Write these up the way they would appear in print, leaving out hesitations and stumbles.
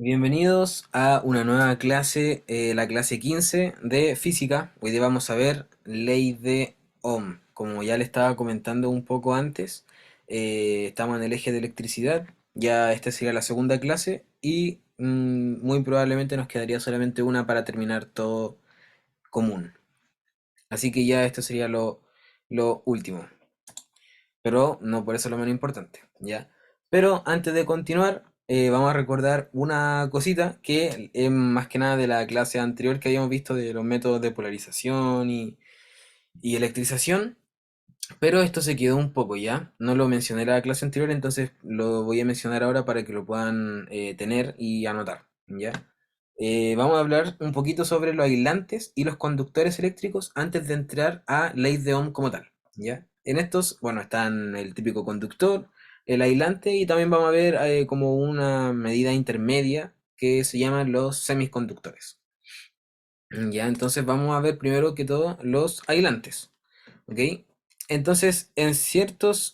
Bienvenidos a una nueva clase, la clase 15 de física. Hoy día vamos a ver ley de Ohm. Como ya le estaba comentando un poco antes, estamos en el eje de electricidad. Ya esta sería la segunda clase y muy probablemente nos quedaría solamente una para terminar todo común. Así que ya esto sería lo último, pero no por eso lo menos importante, ¿ya? Pero antes de continuar, vamos a recordar una cosita que es más que nada de la clase anterior que habíamos visto de los métodos de polarización y electrización, pero esto se quedó un poco, ¿ya? No lo mencioné en la clase anterior, entonces lo voy a mencionar ahora para que lo puedan tener y anotar, ¿ya? Vamos a hablar un poquito sobre los aislantes y los conductores eléctricos antes de entrar a ley de Ohm como tal, ¿ya? En estos, bueno, están el típico conductor, el aislante y también vamos a ver como una medida intermedia que se llaman los semiconductores, ¿ya? Entonces vamos a ver primero que todo los aislantes, ¿ok? Entonces,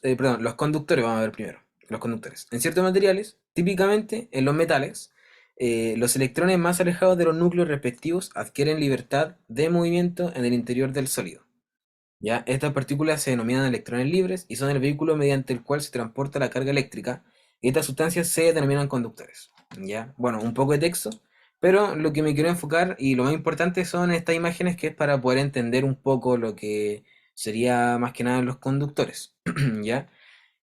perdón, los conductores vamos a ver primero, los conductores. En ciertos materiales, típicamente en los metales, los electrones más alejados de los núcleos respectivos adquieren libertad de movimiento en el interior del sólido. ¿Ya? Estas partículas se denominan electrones libres y son el vehículo mediante el cual se transporta la carga eléctrica, y estas sustancias se denominan conductores. ¿Ya? Bueno, un poco de texto, pero lo que me quiero enfocar y lo más importante son estas imágenes, que es para poder entender un poco lo que sería más que nada los conductores. ¿Ya?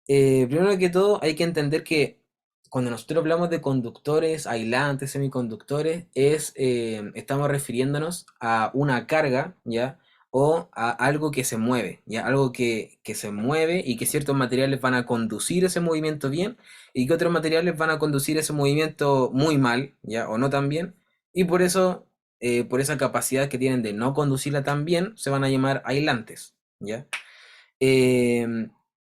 Primero que todo hay que entender que cuando nosotros hablamos de conductores, aislantes, semiconductores, estamos refiriéndonos a una carga, ¿ya? O a algo que se mueve, ¿ya? Algo que se mueve y que ciertos materiales van a conducir ese movimiento bien y que otros materiales van a conducir ese movimiento muy mal, ¿ya? O no tan bien. Y por eso, por esa capacidad que tienen de no conducirla tan bien, se van a llamar aislantes, ¿ya? Em,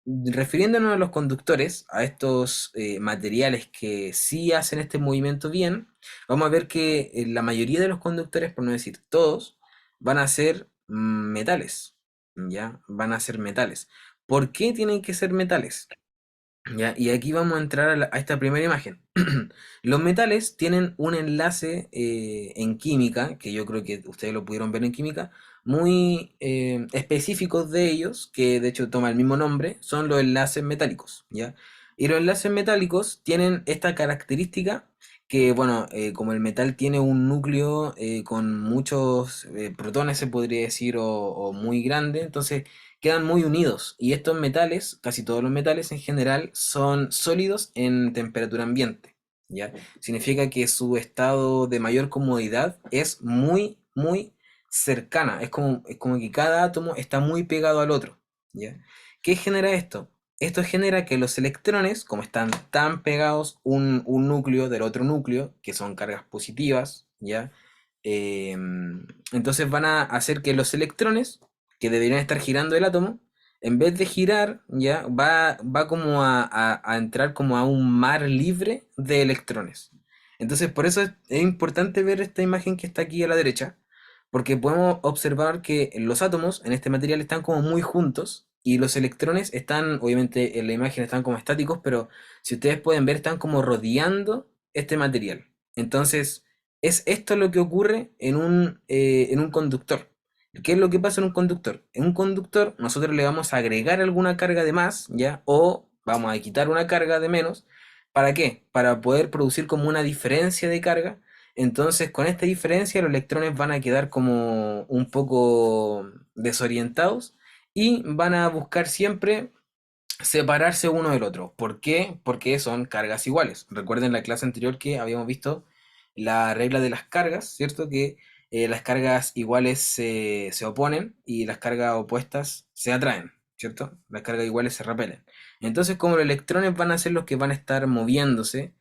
Refiriéndonos a los conductores, a estos materiales que sí hacen este movimiento bien, vamos a ver que la mayoría de los conductores, por no decir todos, van a ser metales, ¿ya? Van a ser metales. ¿Por qué tienen que ser metales? ¿Ya? Y aquí vamos a entrar a esta primera imagen. Los metales tienen un enlace en química, que yo creo que ustedes lo pudieron ver en química, muy específicos de ellos, que de hecho toma el mismo nombre, son los enlaces metálicos, ¿ya? Y los enlaces metálicos tienen esta característica que, bueno, como el metal tiene un núcleo con muchos protones, se podría decir, o muy grande, entonces quedan muy unidos. Y estos metales, casi todos los metales en general, son sólidos en temperatura ambiente, ¿ya? Significa que su estado de mayor comodidad es muy cercana. Es como que cada átomo está muy pegado al otro, ¿ya? ¿Qué genera esto? Esto genera que los electrones, como están tan pegados un núcleo del otro núcleo, que son cargas positivas, ¿ya? Entonces van a hacer que los electrones que deberían estar girando el átomo, en vez de girar, ya va como a entrar como a un mar libre de electrones. Entonces, por eso es importante ver esta imagen que está aquí a la derecha, porque podemos observar que los átomos en este material están como muy juntos y los electrones están, obviamente en la imagen están como estáticos, pero si ustedes pueden ver, están como rodeando este material. Entonces, es esto lo que ocurre en un conductor. ¿Qué es lo que pasa en un conductor? En un conductor nosotros le vamos a agregar alguna carga de más, ¿ya? O vamos a quitar una carga de menos. ¿Para qué? Para poder producir como una diferencia de carga. Entonces, con esta diferencia, los electrones van a quedar como un poco desorientados y van a buscar siempre separarse uno del otro. ¿Por qué? Porque son cargas iguales. Recuerden la clase anterior que habíamos visto la regla de las cargas, ¿cierto? Que las cargas iguales se oponen y las cargas opuestas se atraen, ¿cierto? Las cargas iguales se repelen. Entonces, como los electrones van a ser los que van a estar moviéndose,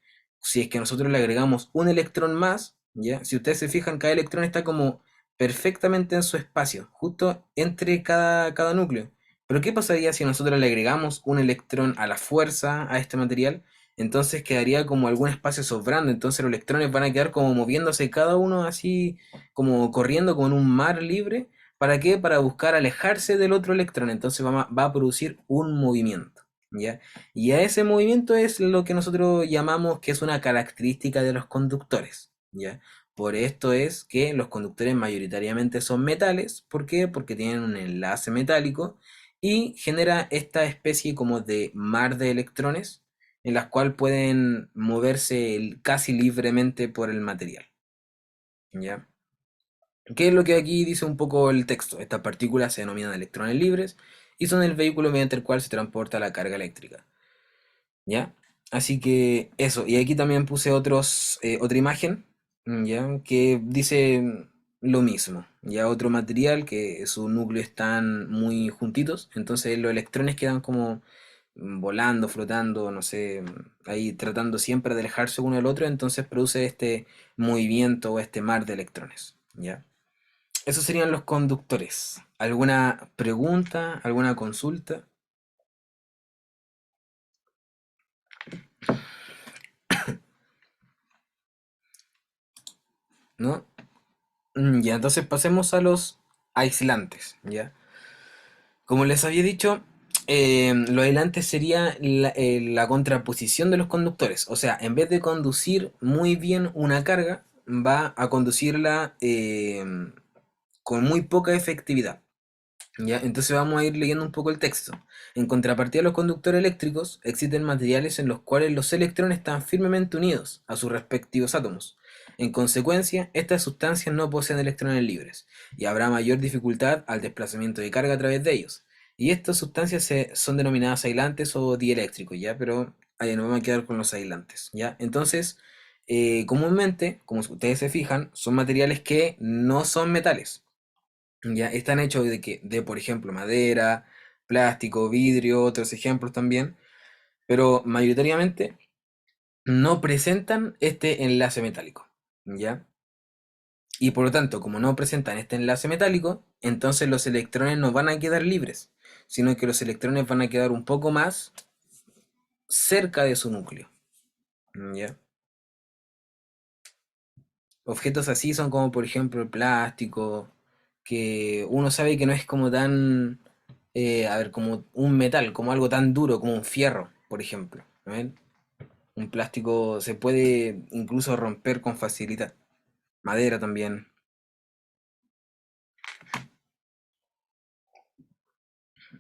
si es que nosotros le agregamos un electrón más, ¿ya? Si ustedes se fijan, cada electrón está como perfectamente en su espacio, justo entre cada núcleo. Pero ¿qué pasaría si nosotros le agregamos un electrón a la fuerza a este material? Entonces quedaría como algún espacio sobrando, entonces los electrones van a quedar como moviéndose cada uno así, como corriendo como en un mar libre. ¿Para qué? Para buscar alejarse del otro electrón, entonces va a producir un movimiento. ¿ya? Y a ese movimiento es lo que nosotros llamamos que es una característica de los conductores, ¿ya? Por esto es que los conductores mayoritariamente son metales. ¿Por qué? Porque tienen un enlace metálico y genera esta especie como de mar de electrones en las cuales pueden moverse casi libremente por el material, ¿ya? ¿Qué es lo que aquí dice un poco el texto? Estas partículas se denominan electrones libres y son el vehículo mediante el cual se transporta la carga eléctrica. ¿Ya? Así que eso, y aquí también puse otra imagen, ¿ya? Que dice lo mismo, ya otro material que sus núcleos están muy juntitos, entonces los electrones quedan como volando, flotando, no sé, ahí tratando siempre de alejarse uno del otro, entonces produce este movimiento o este mar de electrones, ¿ya? Esos serían los conductores. ¿Alguna pregunta? ¿Alguna consulta? ¿No? Ya, entonces pasemos a los aislantes, ¿ya? Como les había dicho, los aislantes sería la contraposición de los conductores. O sea, en vez de conducir muy bien una carga, va a conducirla con muy poca efectividad. ¿Ya? Entonces vamos a ir leyendo un poco el texto. En contrapartida a los conductores eléctricos, existen materiales en los cuales los electrones están firmemente unidos a sus respectivos átomos. En consecuencia, estas sustancias no poseen electrones libres y habrá mayor dificultad al desplazamiento de carga a través de ellos. Y estas sustancias son denominadas aislantes o dieléctricos, ¿ya? Pero ahí nos vamos a quedar con los aislantes, ¿ya? Entonces, comúnmente, como ustedes se fijan, son materiales que no son metales. Ya están hechos por ejemplo, madera, plástico, vidrio, otros ejemplos también, pero mayoritariamente no presentan este enlace metálico, ¿ya? Y por lo tanto, como no presentan este enlace metálico, entonces los electrones no van a quedar libres, sino que los electrones van a quedar un poco más cerca de su núcleo, ¿ya? Objetos así son como por ejemplo el plástico, que uno sabe que no es como tan, a ver, como un metal, como algo tan duro como un fierro, por ejemplo. ¿No ven? Un plástico se puede incluso romper con facilidad. Madera también.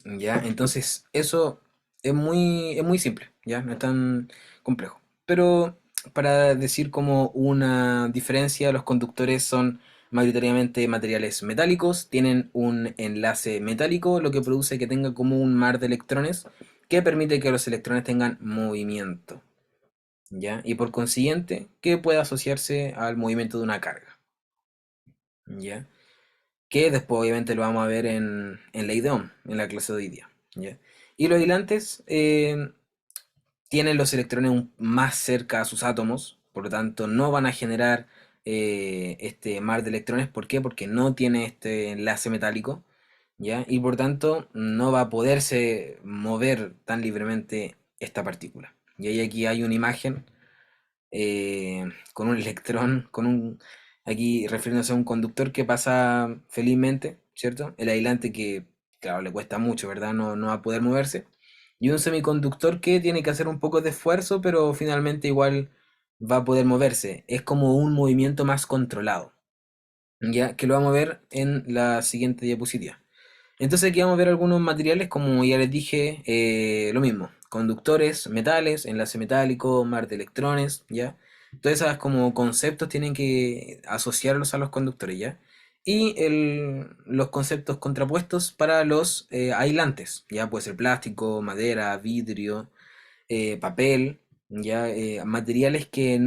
¿Ya? Entonces, eso es muy simple, ¿ya? No es tan complejo. Pero para decir como una diferencia, los conductores son mayoritariamente materiales metálicos, tienen un enlace metálico, lo que produce que tenga como un mar de electrones que permite que los electrones tengan movimiento, ¿ya? Y por consiguiente, que pueda asociarse al movimiento de una carga, ¿ya? Que después obviamente lo vamos a ver en Ley de Ohm, en la clase de hoy día, ¿ya? Y los aislantes tienen los electrones más cerca a sus átomos, por lo tanto no van a generar este mar de electrones. ¿Por qué? Porque no tiene este enlace metálico, ¿ya? Y por tanto no va a poderse mover tan libremente esta partícula. Y ahí aquí hay una imagen con un electrón, aquí refiriéndose a un conductor que pasa felizmente, ¿cierto? El aislante que, claro, le cuesta mucho, ¿verdad? No va a poder moverse. Y un semiconductor que tiene que hacer un poco de esfuerzo, pero finalmente igual va a poder moverse. Es como un movimiento más controlado, ¿ya? Que lo vamos a ver en la siguiente diapositiva. Entonces aquí vamos a ver algunos materiales, como ya les dije, lo mismo, conductores, metales, enlace metálico, mar de electrones, ¿ya? Todos esos como conceptos tienen que asociarlos a los conductores, ¿ya? Y los conceptos contrapuestos para los aislantes, ¿ya? Puede ser plástico, madera, vidrio, papel, ya materiales que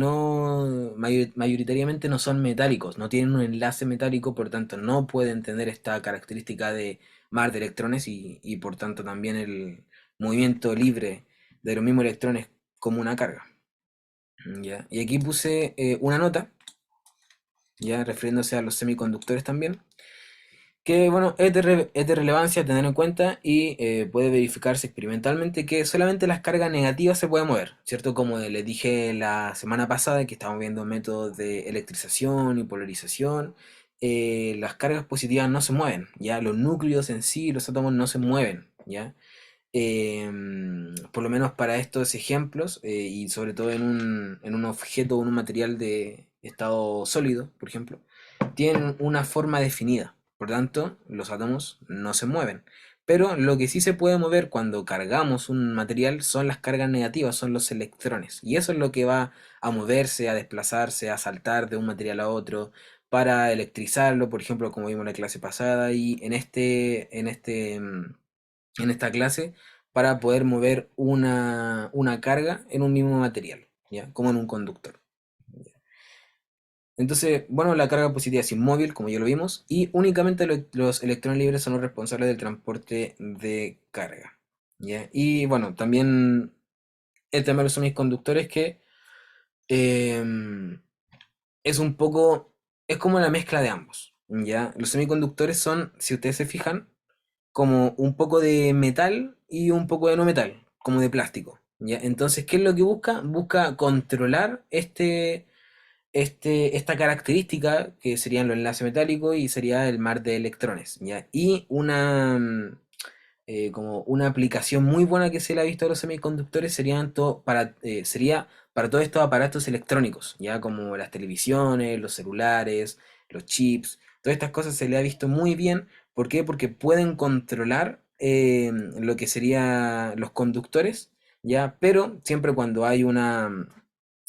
mayoritariamente no son metálicos, no tienen un enlace metálico, por tanto no pueden tener esta característica de mar de electrones y por tanto también el movimiento libre de los mismos electrones como una carga. ¿Ya? Y aquí puse una nota, ya refiriéndose a los semiconductores también, que bueno, es de relevancia tener en cuenta y puede verificarse experimentalmente que solamente las cargas negativas se pueden mover, ¿cierto? Como les dije la semana pasada que estábamos viendo métodos de electrización y polarización, las cargas positivas no se mueven, ¿ya? Los núcleos en sí, los átomos no se mueven, ¿ya? por lo menos para estos ejemplos, y sobre todo en un objeto o en un material de estado sólido, por ejemplo, tienen una forma definida. Por tanto, los átomos no se mueven. Pero lo que sí se puede mover cuando cargamos un material son las cargas negativas, son los electrones. Y eso es lo que va a moverse, a desplazarse, a saltar de un material a otro, para electrizarlo, por ejemplo, como vimos en la clase pasada, y en esta clase, para poder mover una carga en un mismo material, ¿ya? Como en un conductor. Entonces, bueno, la carga positiva es inmóvil, como ya lo vimos, y únicamente los electrones libres son los responsables del transporte de carga, ¿ya? Y bueno, también el tema de los semiconductores que em, es un poco, es como la mezcla de ambos, ¿ya? Los semiconductores son, si ustedes se fijan, como un poco de metal y un poco de no metal, como de plástico, ¿ya? Entonces, ¿qué es lo que busca? Busca controlar esta característica que serían los enlaces metálicos y sería el mar de electrones, ¿ya? Y como una aplicación muy buena que se le ha visto a los semiconductores sería para todos estos aparatos electrónicos, ya como las televisiones, los celulares, los chips, todas estas cosas se le ha visto muy bien. ¿Por qué? Porque pueden controlar lo que serían los conductores, ya, pero siempre cuando hay una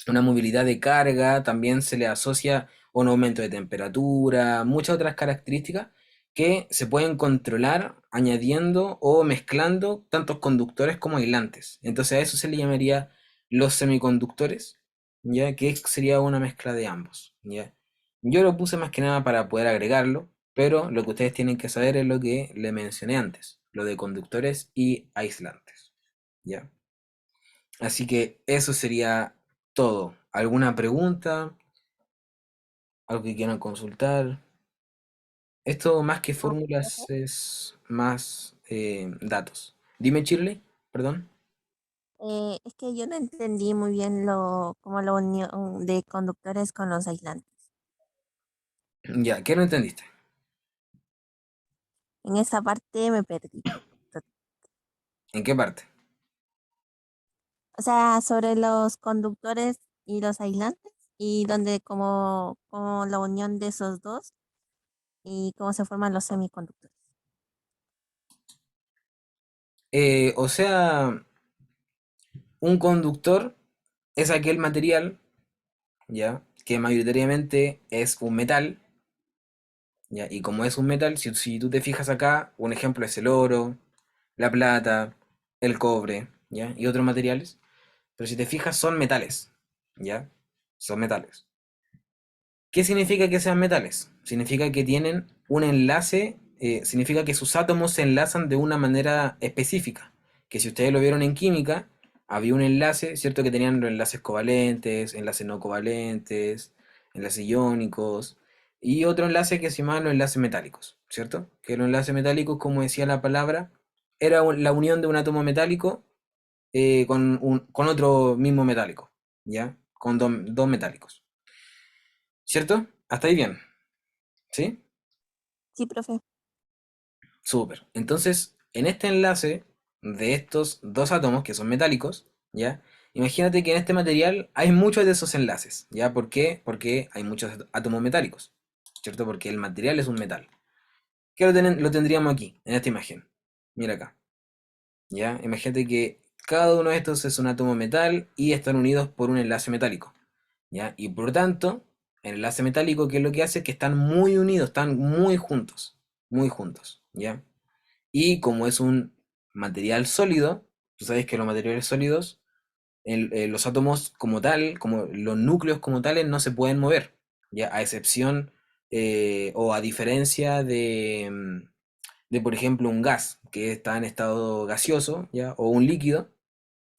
movilidad de carga, también se le asocia un aumento de temperatura, muchas otras características que se pueden controlar añadiendo o mezclando tantos conductores como aislantes. Entonces a eso se le llamaría los semiconductores, ya que sería una mezcla de ambos, ¿ya? Yo lo puse más que nada para poder agregarlo, pero lo que ustedes tienen que saber es lo que le mencioné antes, lo de conductores y aislantes, ¿ya? Así que eso sería todo. ¿Alguna pregunta? ¿Algo que quieran consultar? Esto más que No, profe. fórmulas es más datos. Dime, Shirley, perdón. Es que yo no entendí muy bien como la unión de conductores con los aislantes. Ya, ¿qué no entendiste? En esa parte me perdí. To- ¿En qué parte? O sea, sobre los conductores y los aislantes y donde como la unión de esos dos y cómo se forman los semiconductores. O sea, un conductor es aquel material, ya, que mayoritariamente es un metal, ya, y como es un metal, si tú te fijas acá, un ejemplo es el oro, la plata, el cobre, ya, y otros materiales. Pero si te fijas, son metales, ¿ya? Son metales. ¿Qué significa que sean metales? Significa que tienen un enlace, significa que sus átomos se enlazan de una manera específica. Que si ustedes lo vieron en química, había un enlace, ¿cierto? Que tenían los enlaces covalentes, enlaces no covalentes, enlaces iónicos, y otro enlace que se llamaban los enlaces metálicos, ¿cierto? Que los enlaces metálicos, como decía la palabra, era la unión de un átomo metálico con otro mismo metálico, ¿ya? Con dos metálicos, ¿cierto? Hasta ahí bien, ¿sí? Sí, profe. Súper. Entonces, en este enlace de estos dos átomos que son metálicos, ¿ya? Imagínate que en este material hay muchos de esos enlaces, ¿ya? ¿Por qué? Porque hay muchos átomos metálicos, ¿cierto? Porque el material es un metal. ¿Qué lo tendríamos aquí, en esta imagen? Mira acá, ¿ya? Imagínate que cada uno de estos es un átomo metal y están unidos por un enlace metálico. ¿Ya? Y por tanto, el enlace metálico, ¿qué es lo que hace? Que están muy unidos, están muy juntos, ¿ya? Y como es un material sólido, tú sabes que los materiales sólidos, los átomos como tal, como los núcleos como tales, no se pueden mover, ¿ya? A excepción o a diferencia de, por ejemplo, un gas que está en estado gaseoso, ¿ya? O un líquido,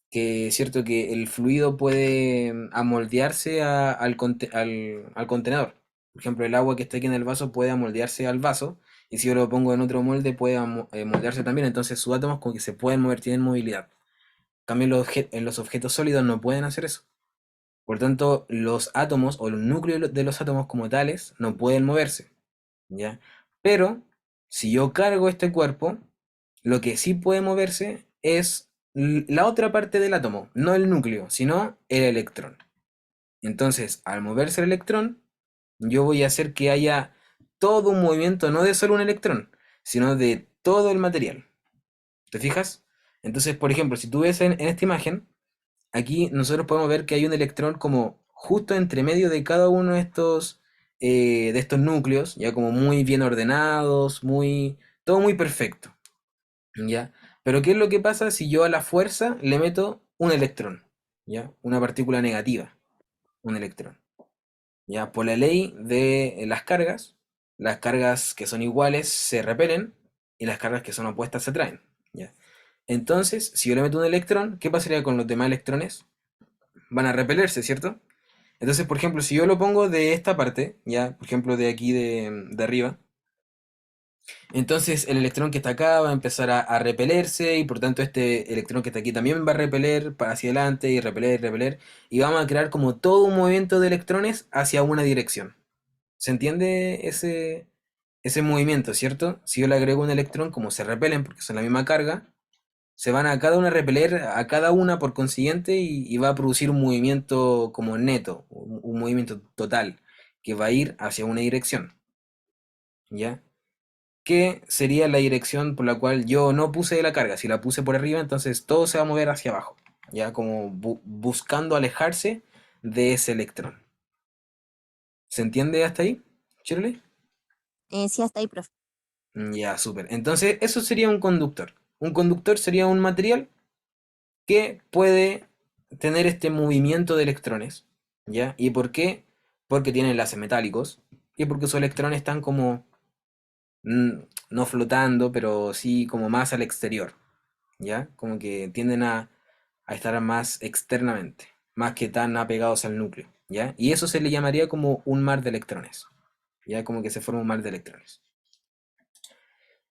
que es cierto que el fluido puede amoldearse al contenedor. Por ejemplo, el agua que está aquí en el vaso puede amoldearse al vaso, y si yo lo pongo en otro molde puede moldearse también, entonces sus átomos como que se pueden mover, tienen movilidad. También en los objetos sólidos no pueden hacer eso. Por tanto, los átomos o los núcleos de los átomos como tales no pueden moverse, ¿ya? Pero si yo cargo este cuerpo, lo que sí puede moverse es la otra parte del átomo, no el núcleo, sino el electrón. Entonces, al moverse el electrón, yo voy a hacer que haya todo un movimiento, no de solo un electrón, sino de todo el material. ¿Te fijas? Entonces, por ejemplo, si tú ves en esta imagen, aquí nosotros podemos ver que hay un electrón como justo entre medio de cada uno de estos núcleos, ya como muy bien ordenados, todo muy perfecto, ¿ya? Pero ¿qué es lo que pasa si yo a la fuerza le meto un electrón, ¿ya? Una partícula negativa, un electrón, ¿ya? Por la ley de las cargas que son iguales se repelen y las cargas que son opuestas se atraen, ¿ya? Entonces, si yo le meto un electrón, ¿qué pasaría con los demás electrones? Van a repelerse, ¿cierto? Entonces, por ejemplo, si yo lo pongo de esta parte, ya, por ejemplo, de aquí de arriba, entonces el electrón que está acá va a empezar a repelerse y por tanto este electrón que está aquí también va a repeler para hacia adelante y repeler, repeler, y vamos a crear como todo un movimiento de electrones hacia una dirección. ¿Se entiende ese movimiento, cierto? Si yo le agrego un electrón, como se repelen porque son la misma carga, se van a cada una a repeler a cada una por consiguiente y va a producir un movimiento como neto, un movimiento total, que va a ir hacia una dirección, ¿ya? Que sería la dirección por la cual yo no puse la carga. Si la puse por arriba, entonces todo se va a mover hacia abajo, ¿ya? Como buscando alejarse de ese electrón. ¿Se entiende hasta ahí, Shirley? Sí, hasta ahí, profe. Ya, súper. Entonces, eso sería un conductor. Un conductor sería un material que puede tener este movimiento de electrones, ¿ya? ¿Y por qué? Porque tiene enlaces metálicos y porque sus electrones están como, mm, no flotando, pero sí como más al exterior, ¿ya? Como que tienden a estar más externamente, más que tan apegados al núcleo, ¿ya? Y eso se le llamaría como un mar de electrones, ¿ya? Como que se forma un mar de electrones.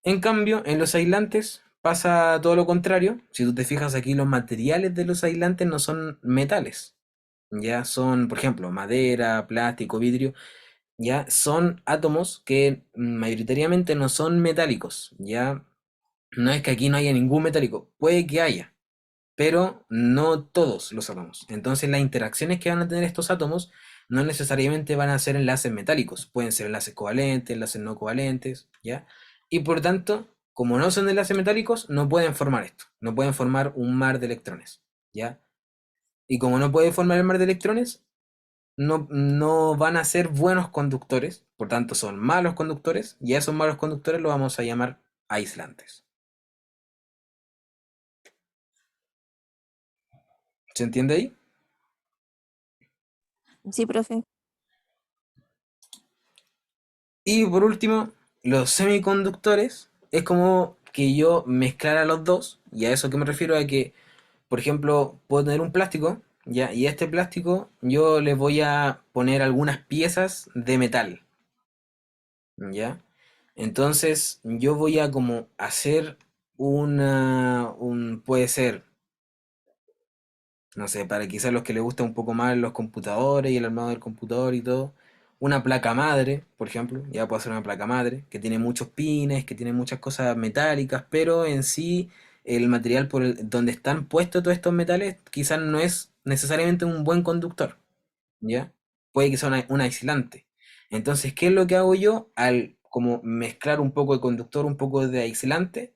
En cambio, en los aislantes pasa todo lo contrario. Si tú te fijas aquí, los materiales de los aislantes no son metales. Ya son, por ejemplo, madera, plástico, vidrio. Ya son átomos que mayoritariamente no son metálicos. Ya no es que aquí no haya ningún metálico. Puede que haya, pero no todos los átomos. Entonces las interacciones que van a tener estos átomos no necesariamente van a ser enlaces metálicos, pueden ser enlaces covalentes, enlaces no covalentes, ¿ya? Y por tanto, como no son enlaces metálicos, no pueden formar esto, no pueden formar un mar de electrones, ¿ya? Y como no pueden formar el mar de electrones, no van a ser buenos conductores, por tanto son malos conductores, y a esos malos conductores los vamos a llamar aislantes. ¿Se entiende ahí? Sí, profe. Y por último, los semiconductores es como que yo mezclara los dos, y a eso que me refiero a que, por ejemplo, puedo tener un plástico, ¿ya? Y a este plástico yo le voy a poner algunas piezas de metal, ¿ya? Entonces yo voy a como hacer puede ser, no sé, para quizás los que les gusta un poco más los computadores y el armado del computador y todo, una placa madre, por ejemplo, ya puedo hacer una placa madre, que tiene muchos pines, que tiene muchas cosas metálicas, pero en sí el material donde están puestos todos estos metales quizás no es necesariamente un buen conductor, ¿ya? Puede que sea un aislante. Entonces, ¿qué es lo que hago yo al como mezclar un poco de conductor, un poco de aislante?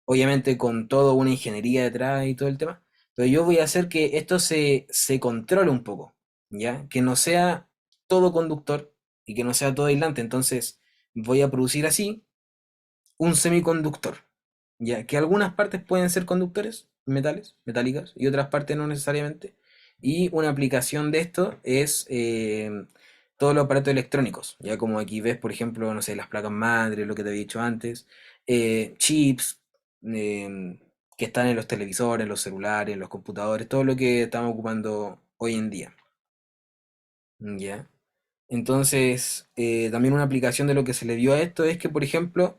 Obviamente con toda una ingeniería detrás y todo el tema, pero yo voy a hacer que esto se controle un poco, ¿ya? Que no sea todo conductor y que no sea todo aislante. Entonces, voy a producir así un semiconductor, ya que algunas partes pueden ser conductores, metales, metálicas, y otras partes no necesariamente. Y una aplicación de esto es todos los aparatos electrónicos, ya como aquí ves, por ejemplo, no sé, las placas madre, lo que te había dicho antes, chips que están en los televisores, en los celulares, en los computadores, todo lo que estamos ocupando hoy en día, ¿ya? Entonces, también una aplicación de lo que se le dio a esto es que, por ejemplo,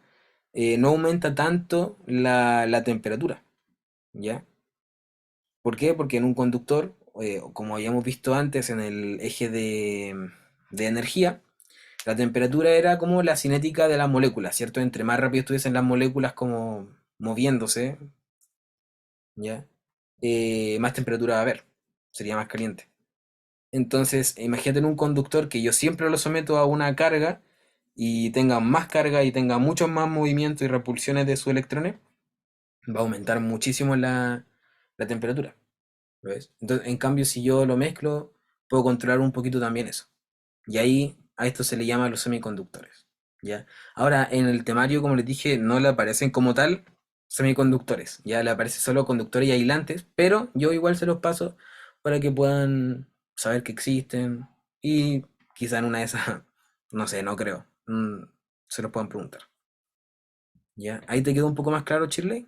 no aumenta tanto la temperatura, ¿ya? ¿Por qué? Porque en un conductor, como habíamos visto antes en el eje de energía, la temperatura era como la cinética de las moléculas, ¿cierto? Entre más rápido estuviesen las moléculas como moviéndose, ¿ya? Más temperatura va a haber, sería más caliente. Entonces, imagínate en un conductor que yo siempre lo someto a una carga y tenga más carga y tenga muchos más movimientos y repulsiones de sus electrones, va a aumentar muchísimo la temperatura. ¿Lo ves? Entonces, en cambio, si yo lo mezclo, puedo controlar un poquito también eso. Y ahí a esto se le llama los semiconductores. ¿Ya? Ahora, en el temario, como les dije, no le aparecen como tal semiconductores. Ya le aparece solo conductores y aislantes, pero yo igual se los paso para que puedan saber que existen y quizá en una de esas, no sé, no creo, se los puedan preguntar. ¿Ya? ¿Ahí te quedó un poco más claro, Shirley?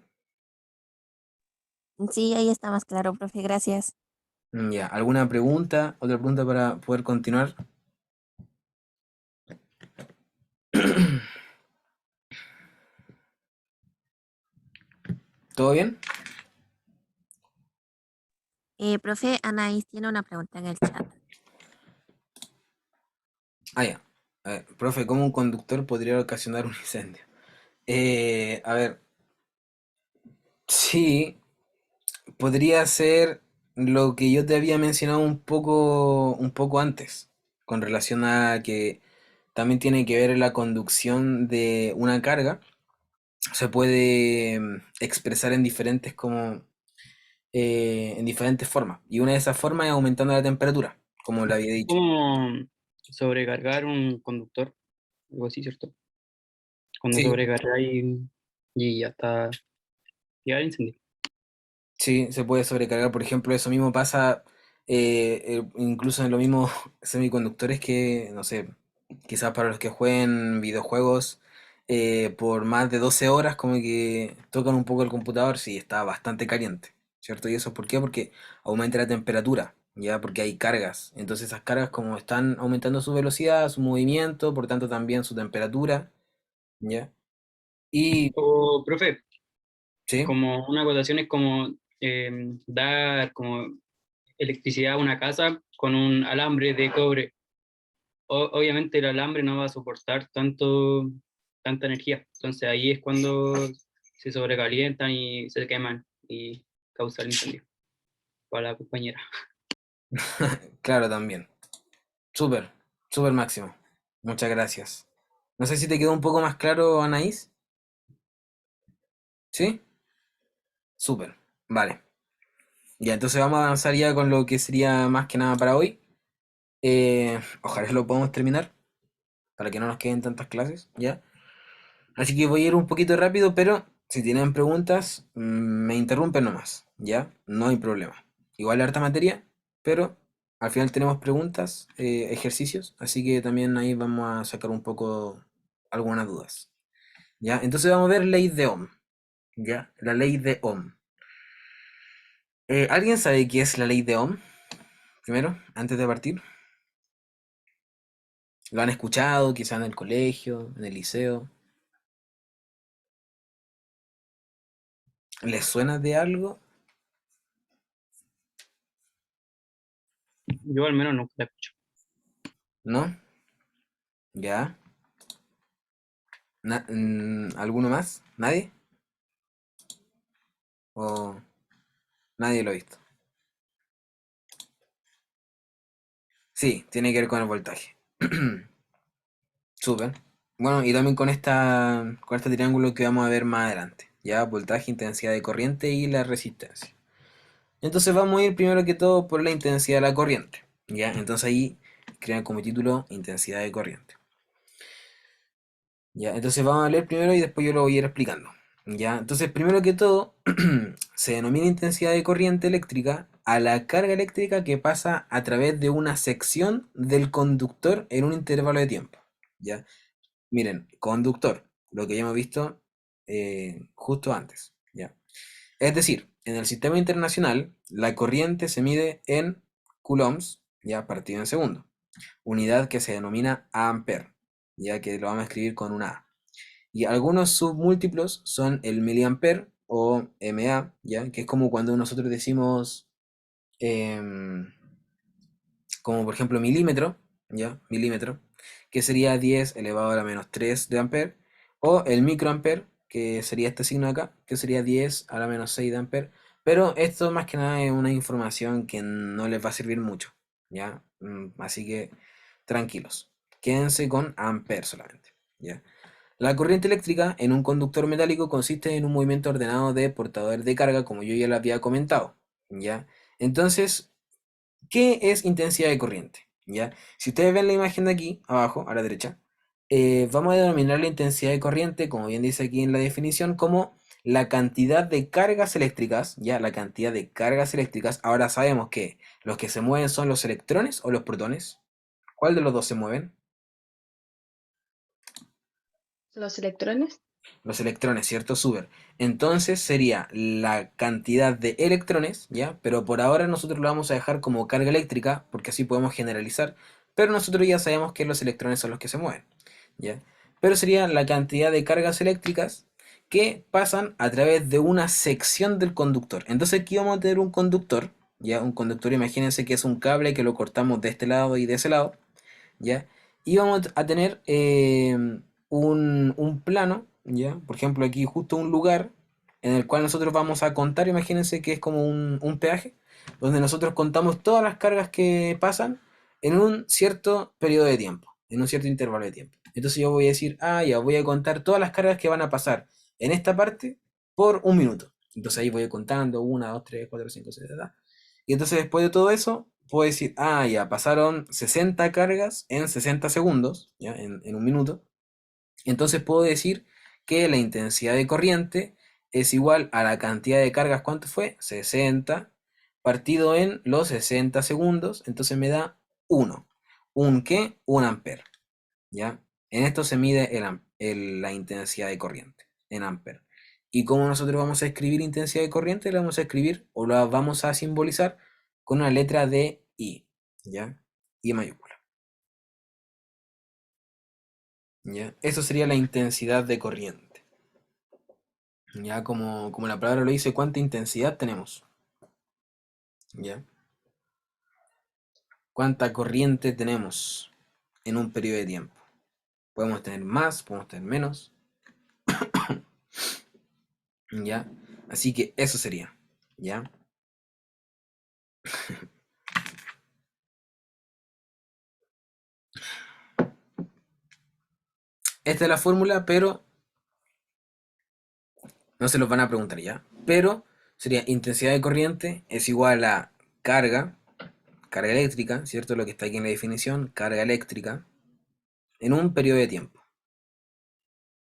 Sí, ahí está más claro, profe, gracias. Ya, ¿alguna pregunta? ¿Otra pregunta para poder continuar? ¿Todo bien? Profe, Anaís tiene una pregunta en el chat. Ah, ya. A ver, profe, ¿cómo un conductor podría ocasionar un incendio? A ver, sí, podría ser lo que yo te había mencionado un poco antes, con relación a que también tiene que ver la conducción de una carga. Se puede expresar en diferentes en diferentes formas. Y una de esas formas es aumentando la temperatura, como lo había dicho. Como sobrecargar un conductor, algo así, ¿cierto? Cuando Sí, sobrecarga y ya está, ya el incendio. sí, se puede sobrecargar. Por ejemplo, eso mismo pasa incluso en los mismos semiconductores que, no sé, quizás para los que jueguen videojuegos por más de 12 horas, como que tocan un poco el computador, sí, está bastante caliente, ¿cierto? ¿Y eso por qué? Porque aumenta la temperatura, ¿ya? Porque hay cargas. Entonces esas cargas como están aumentando su velocidad, su movimiento, por tanto también su temperatura, ¿ya? Y, O, profe, sí, como una acotación es como dar como electricidad a una casa con un alambre de cobre. Obviamente el alambre no va a soportar tanta energía. Entonces ahí es cuando se sobrecalientan y se queman y causa el incendio para la compañera. claro, también. Súper, súper máximo. Muchas gracias. No sé si te quedó un poco más claro, Anaís. ¿Sí? Súper. Vale. Ya, entonces vamos a avanzar ya con lo que sería más que nada para hoy. Ojalá lo podamos terminar para que no nos queden tantas clases, ¿ya? Así que voy a ir un poquito rápido, pero si tienen preguntas, me interrumpen nomás, ¿ya? No hay problema. Igual harta materia, pero al final tenemos preguntas, ejercicios, así que también ahí vamos a sacar un poco algunas dudas. ¿Ya? Entonces vamos a ver ley de Ohm. ¿Ya? La ley de Ohm. ¿Alguien sabe qué es la ley de Ohm? Primero, antes de partir. ¿Lo han escuchado quizá en el colegio, en el liceo? ¿Les suena de algo? Yo al menos nunca la escucho. ¿No? ¿Ya? ¿Alguno más? ¿Nadie? ¿O nadie lo ha visto? Sí, tiene que ver con el voltaje. Súper. Bueno, y también con este triángulo que vamos a ver más adelante. Ya, voltaje, intensidad de corriente y la resistencia. Entonces vamos a ir primero que todo por la intensidad de la corriente. ¿Ya? Entonces ahí crean como título intensidad de corriente. ¿Ya? Entonces vamos a leer primero y después yo lo voy a ir explicando. ¿Ya? Entonces primero que todo se denomina intensidad de corriente eléctrica a la carga eléctrica que pasa a través de una sección del conductor en un intervalo de tiempo. ¿Ya? Miren, conductor, lo que ya hemos visto justo antes. ¿Ya? Es decir, en el sistema internacional, la corriente se mide en coulombs, ya partido en segundo, unidad que se denomina ampere, ya que lo vamos a escribir con una A. Y algunos submúltiplos son el miliampere o mA, ya que es como cuando nosotros decimos, em, como por ejemplo milímetro, ya, milímetro, que sería 10 elevado a la menos 3 de ampere, o el microampere, que sería este signo de acá, que sería 10 a la menos 6 de ampere, Pero esto más que nada es una información que no les va a servir mucho, ¿ya? Así que tranquilos, quédense con amperes solamente, ¿ya? La corriente eléctrica en un conductor metálico consiste en un movimiento ordenado de portadores de carga, como yo ya lo había comentado, ¿ya? Entonces, ¿qué es intensidad de corriente? ¿Ya? Si ustedes ven la imagen de aquí, abajo, a la derecha, vamos a denominar la intensidad de corriente, como bien dice aquí en la definición, como la cantidad de cargas eléctricas, ¿ya? La cantidad de cargas eléctricas. Ahora sabemos que los que se mueven son los electrones o los protones. ¿Cuál de los dos se mueven? Los electrones. Los electrones, ¿cierto? Súper. Entonces sería la cantidad de electrones, ¿ya? Pero por ahora nosotros lo vamos a dejar como carga eléctrica, porque así podemos generalizar. Pero nosotros ya sabemos que los electrones son los que se mueven, ¿ya? Pero sería la cantidad de cargas eléctricas que pasan a través de una sección del conductor. Entonces aquí vamos a tener un conductor, ¿ya? Un conductor, imagínense que es un cable que lo cortamos de este lado y de ese lado, ¿ya? Y vamos a tener un plano, ¿ya? Por ejemplo, aquí justo un lugar en el cual nosotros vamos a contar, imagínense que es como un peaje, donde nosotros contamos todas las cargas que pasan en un cierto periodo de tiempo, en un cierto intervalo de tiempo. Entonces yo voy a decir, ah, ya, voy a contar todas las cargas que van a pasar en esta parte por un minuto. Entonces ahí voy contando, 1, 2, 3, 4, 5, 6, y entonces después de todo eso, puedo decir, ah, ya, pasaron 60 cargas en 60 segundos, ¿ya? En un minuto. Entonces puedo decir que la intensidad de corriente es igual a la cantidad de cargas, ¿cuánto fue? 60, partido en los 60 segundos, entonces me da 1. ¿Un qué? Un amper, ¿ya? En esto se mide la intensidad de corriente, en amper. ¿Y cómo nosotros vamos a escribir intensidad de corriente? La vamos a escribir o la vamos a simbolizar con una letra de I, ¿ya? I mayúscula, ¿ya? Eso sería la intensidad de corriente. Ya como la palabra lo dice, ¿cuánta intensidad tenemos? ¿Ya? ¿Cuánta corriente tenemos en un periodo de tiempo? Podemos tener más, podemos tener menos, ¿ya? Así que eso sería, ¿ya? Esta es la fórmula, pero no se los van a preguntar ya. Pero sería intensidad de corriente es igual a carga, carga eléctrica, ¿cierto? Lo que está aquí en la definición, carga eléctrica, en un periodo de tiempo.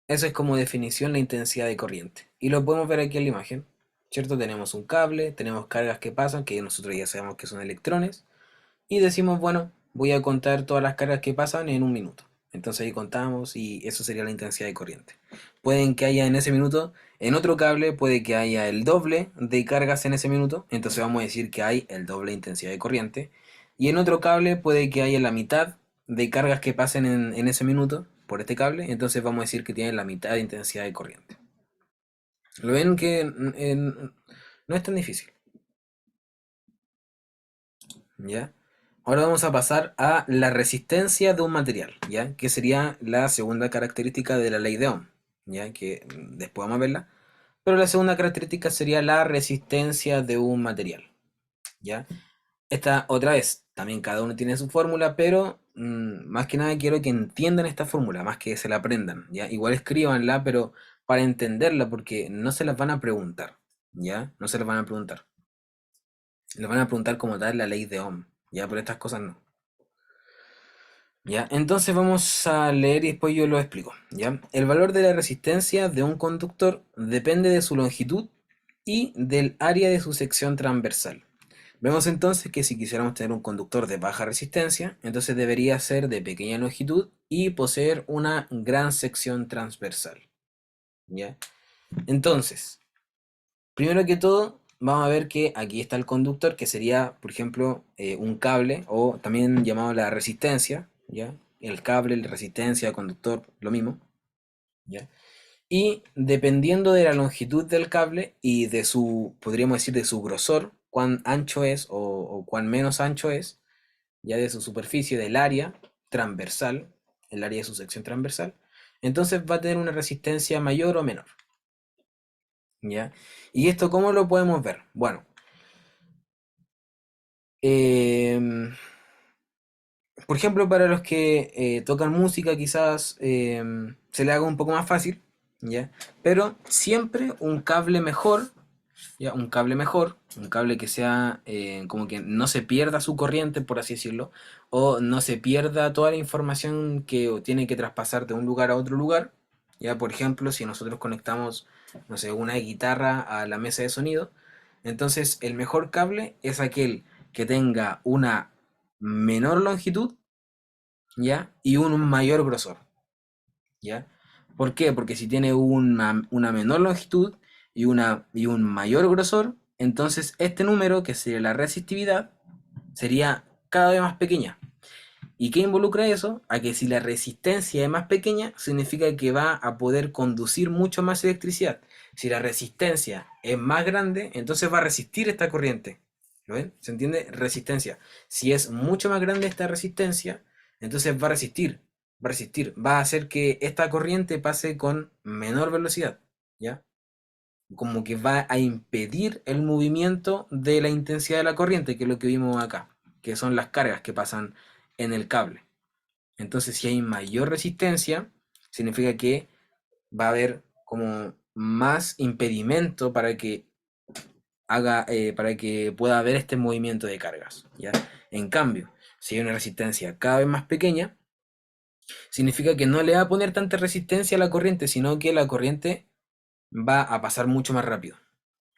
Eso es como definición la intensidad de corriente. Y lo podemos ver aquí en la imagen, ¿cierto? Tenemos un cable, tenemos cargas que pasan, que nosotros ya sabemos que son electrones, y decimos, bueno, voy a contar todas las cargas que pasan en un minuto. Entonces ahí contamos y eso sería la intensidad de corriente. Pueden que haya en ese minuto, en otro cable puede que haya el doble de cargas en ese minuto, entonces vamos a decir que hay el doble de intensidad de corriente. Y en otro cable puede que haya la mitad de cargas que pasen en ese minuto por este cable, entonces vamos a decir que tiene la mitad de intensidad de corriente. ¿Lo ven que no es tan difícil? ¿Ya? Ahora vamos a pasar a la resistencia de un material, ¿ya? Que sería la segunda característica de la ley de Ohm, ¿ya? Que después vamos a verla. Pero la segunda característica sería la resistencia de un material, ¿ya? Esta, otra vez, también cada uno tiene su fórmula, pero más que nada quiero que entiendan esta fórmula, más que se la aprendan, ¿ya? Igual escríbanla, pero para entenderla, porque no se las van a preguntar, ¿ya? No se las van a preguntar. Les van a preguntar como tal la ley de Ohm, ¿ya? Por estas cosas no. ¿Ya? Entonces vamos a leer y después yo lo explico, ¿ya? El valor de la resistencia de un conductor depende de su longitud y del área de su sección transversal. Vemos entonces que si quisiéramos tener un conductor de baja resistencia, entonces debería ser de pequeña longitud y poseer una gran sección transversal, ¿ya? Entonces, primero que todo, vamos a ver que aquí está el conductor, que sería, por ejemplo, un cable, o también llamado la resistencia, ¿ya? El cable, la resistencia, el conductor, lo mismo, ¿ya? Y dependiendo de la longitud del cable y de su, podríamos decir, de su grosor, cuán ancho es o cuán menos ancho es, ya de su superficie, del área transversal, el área de su sección transversal, entonces va a tener una resistencia mayor o menor, ¿ya? ¿Y esto cómo lo podemos ver? Bueno, em, por ejemplo, para los que tocan música, quizás se le haga un poco más fácil, ¿ya? Pero siempre un cable mejor, ¿ya? Un cable que sea como que no se pierda su corriente, por así decirlo, o no se pierda toda la información que tiene que traspasar de un lugar a otro lugar, ¿ya? Por ejemplo, si nosotros conectamos, no sé, una guitarra a la mesa de sonido, entonces el mejor cable es aquel que tenga una menor longitud, ¿ya? Y un mayor grosor, ¿ya? ¿Por qué? Porque si tiene una menor longitud y un mayor grosor, entonces este número, que sería la resistividad, sería cada vez más pequeña. ¿Y qué involucra eso? A que si la resistencia es más pequeña, significa que va a poder conducir mucho más electricidad. Si la resistencia es más grande, entonces va a resistir esta corriente. ¿Lo ven? ¿Se entiende? Resistencia. Si es mucho más grande esta resistencia, entonces va a resistir. Va a resistir. Va a hacer que esta corriente pase con menor velocidad. ¿Ya? Como que va a impedir el movimiento de la intensidad de la corriente, que es lo que vimos acá, que son las cargas que pasan en el cable. Entonces, si hay mayor resistencia, significa que va a haber como más impedimento para que pueda haber este movimiento de cargas, ¿ya? En cambio, si hay una resistencia cada vez más pequeña, significa que no le va a poner tanta resistencia a la corriente, sino que la corriente va a pasar mucho más rápido,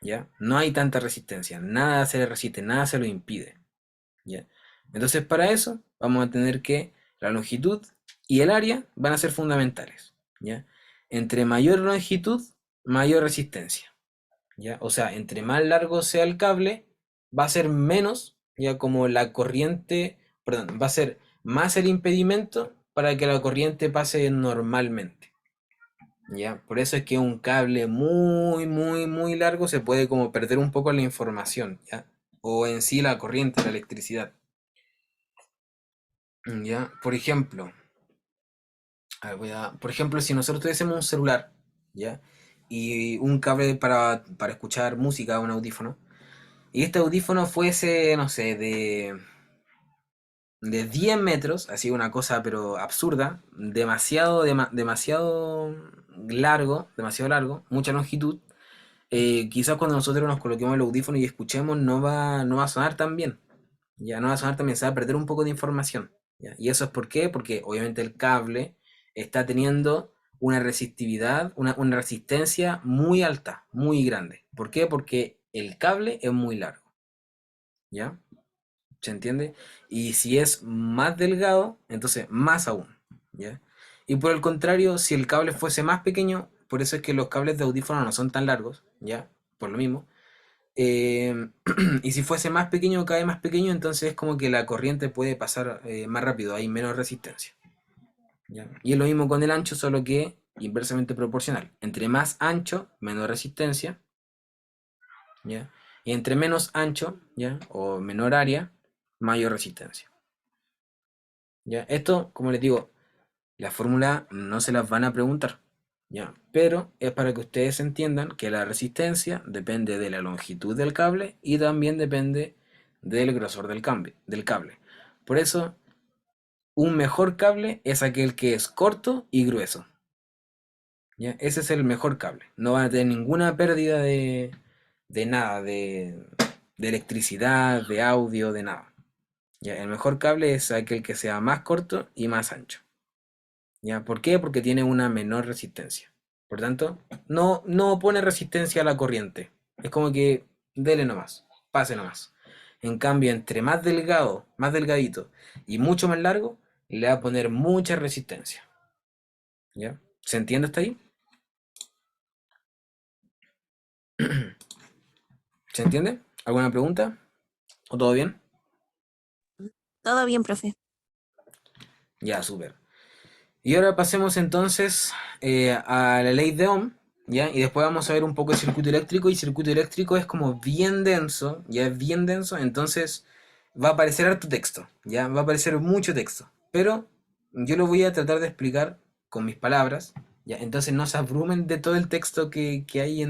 ¿ya? No hay tanta resistencia, nada se le resiste, nada se lo impide, ¿ya? Entonces, para eso vamos a tener que la longitud y el área van a ser fundamentales, ¿ya? Entre mayor longitud, mayor resistencia, ¿ya? O sea, entre más largo sea el cable, va a ser menos, ya como la corriente, perdón, va a ser más el impedimento para que la corriente pase normalmente, ¿ya? Por eso es que un cable muy, muy, muy largo se puede como perder un poco la información, ¿ya? O en sí la corriente, la electricidad. ¿Ya? Por ejemplo, a ver, por ejemplo, si nosotros tuviésemos un celular, ¿ya? Y un cable para escuchar música, un audífono, y este audífono fuese, no sé, de 10 metros, así una cosa pero absurda, demasiado largo, mucha longitud, quizás cuando nosotros nos coloquemos el audífono y escuchemos no va a sonar tan bien, ya no va a sonar tan bien, se va a perder un poco de información, ¿ya? Y eso es por qué, porque obviamente el cable está teniendo una resistividad, una resistencia muy alta, muy grande. ¿Por qué? Porque el cable es muy largo, ¿ya? ¿Se entiende? Y si es más delgado, entonces más aún, ¿ya? Y por el contrario, si el cable fuese más pequeño, por eso es que los cables de audífono no son tan largos, ¿ya? Por lo mismo. Eh, y si fuese más pequeño, cada vez más pequeño, entonces es como que la corriente puede pasar más rápido, hay menos resistencia, ¿ya? Y es lo mismo con el ancho, solo que inversamente proporcional. Entre más ancho, menor resistencia, ¿ya? Y entre menos ancho, ¿ya? O menor área, mayor resistencia, ¿ya? Esto, como les digo, la fórmula no se las van a preguntar, ¿ya? Pero es para que ustedes entiendan que la resistencia depende de la longitud del cable y también depende del grosor del cable. Por eso, un mejor cable es aquel que es corto y grueso, ¿ya? Ese es el mejor cable. No van a tener ninguna pérdida de nada, de electricidad, de audio, de nada, ¿ya? El mejor cable es aquel que sea más corto y más ancho. ¿Ya? ¿Por qué? Porque tiene una menor resistencia. Por tanto, no pone resistencia a la corriente. Es como que dele nomás, pase nomás. En cambio, entre más delgado, más delgadito y mucho más largo, le va a poner mucha resistencia. ¿Ya? ¿Se entiende hasta ahí? ¿Se entiende? ¿Alguna pregunta? ¿O todo bien? Todo bien, profe. Ya, súper. Y ahora pasemos entonces a la ley de Ohm, ¿ya? Y después vamos a ver un poco de circuito eléctrico, y circuito eléctrico es como bien denso, ya es bien denso, entonces va a aparecer harto texto, ¿ya? Va a aparecer mucho texto, pero yo lo voy a tratar de explicar con mis palabras, ¿ya? Entonces no se abrumen de todo el texto que hay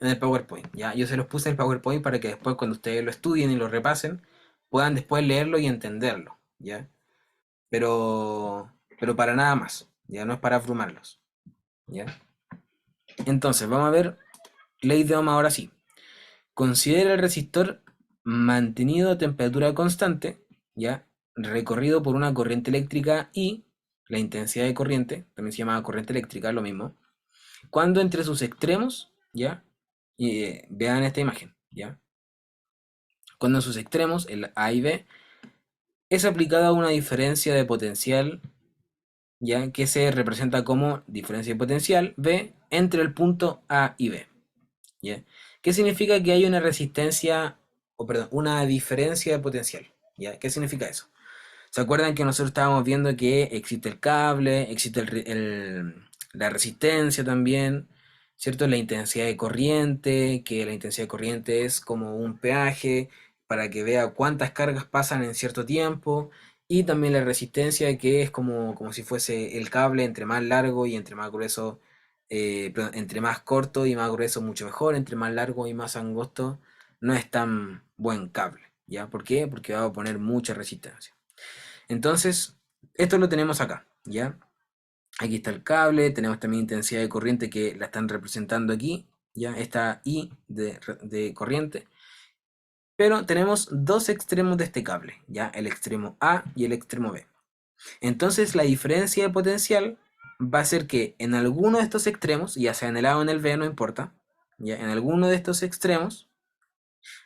en el PowerPoint, ¿ya? Yo se los puse en el PowerPoint para que después cuando ustedes lo estudien y lo repasen, puedan después leerlo y entenderlo, ¿ya? Pero para nada más, ya no es para abrumarlos, ¿ya? Entonces, vamos a ver ley de Ohm ahora sí. Considera el resistor mantenido a temperatura constante, ¿ya? Recorrido por una corriente eléctrica y la intensidad de corriente, también se llama corriente eléctrica, lo mismo, cuando entre sus extremos, ¿ya? Vean esta imagen, ¿ya? Cuando en sus extremos, el A y B, es aplicada una diferencia de potencial, ¿ya? Que se representa como diferencia de potencial B entre el punto A y B, ¿ya? ¿Qué significa que hay una resistencia, o perdón, una diferencia de potencial? ¿Ya? ¿Qué significa eso? ¿Se acuerdan que nosotros estábamos viendo que existe el cable, existe la resistencia también, ¿cierto? La intensidad de corriente, que la intensidad de corriente es como un peaje para que vea cuántas cargas pasan en cierto tiempo, y también la resistencia, que es como si fuese el cable, entre más largo y entre más grueso, perdón, entre más corto y más grueso mucho mejor, entre más largo y más angosto no es tan buen cable, ¿ya? ¿Por qué? Porque va a poner mucha resistencia. Entonces, esto lo tenemos acá, ¿ya? Aquí está el cable, tenemos también intensidad de corriente que la están representando aquí, ¿ya? Esta I de corriente. Pero tenemos dos extremos de este cable, ¿ya? El extremo A y el extremo B. Entonces, la diferencia de potencial va a ser que en alguno de estos extremos, ya sea en el A o en el B, no importa, ¿ya? En alguno de estos extremos,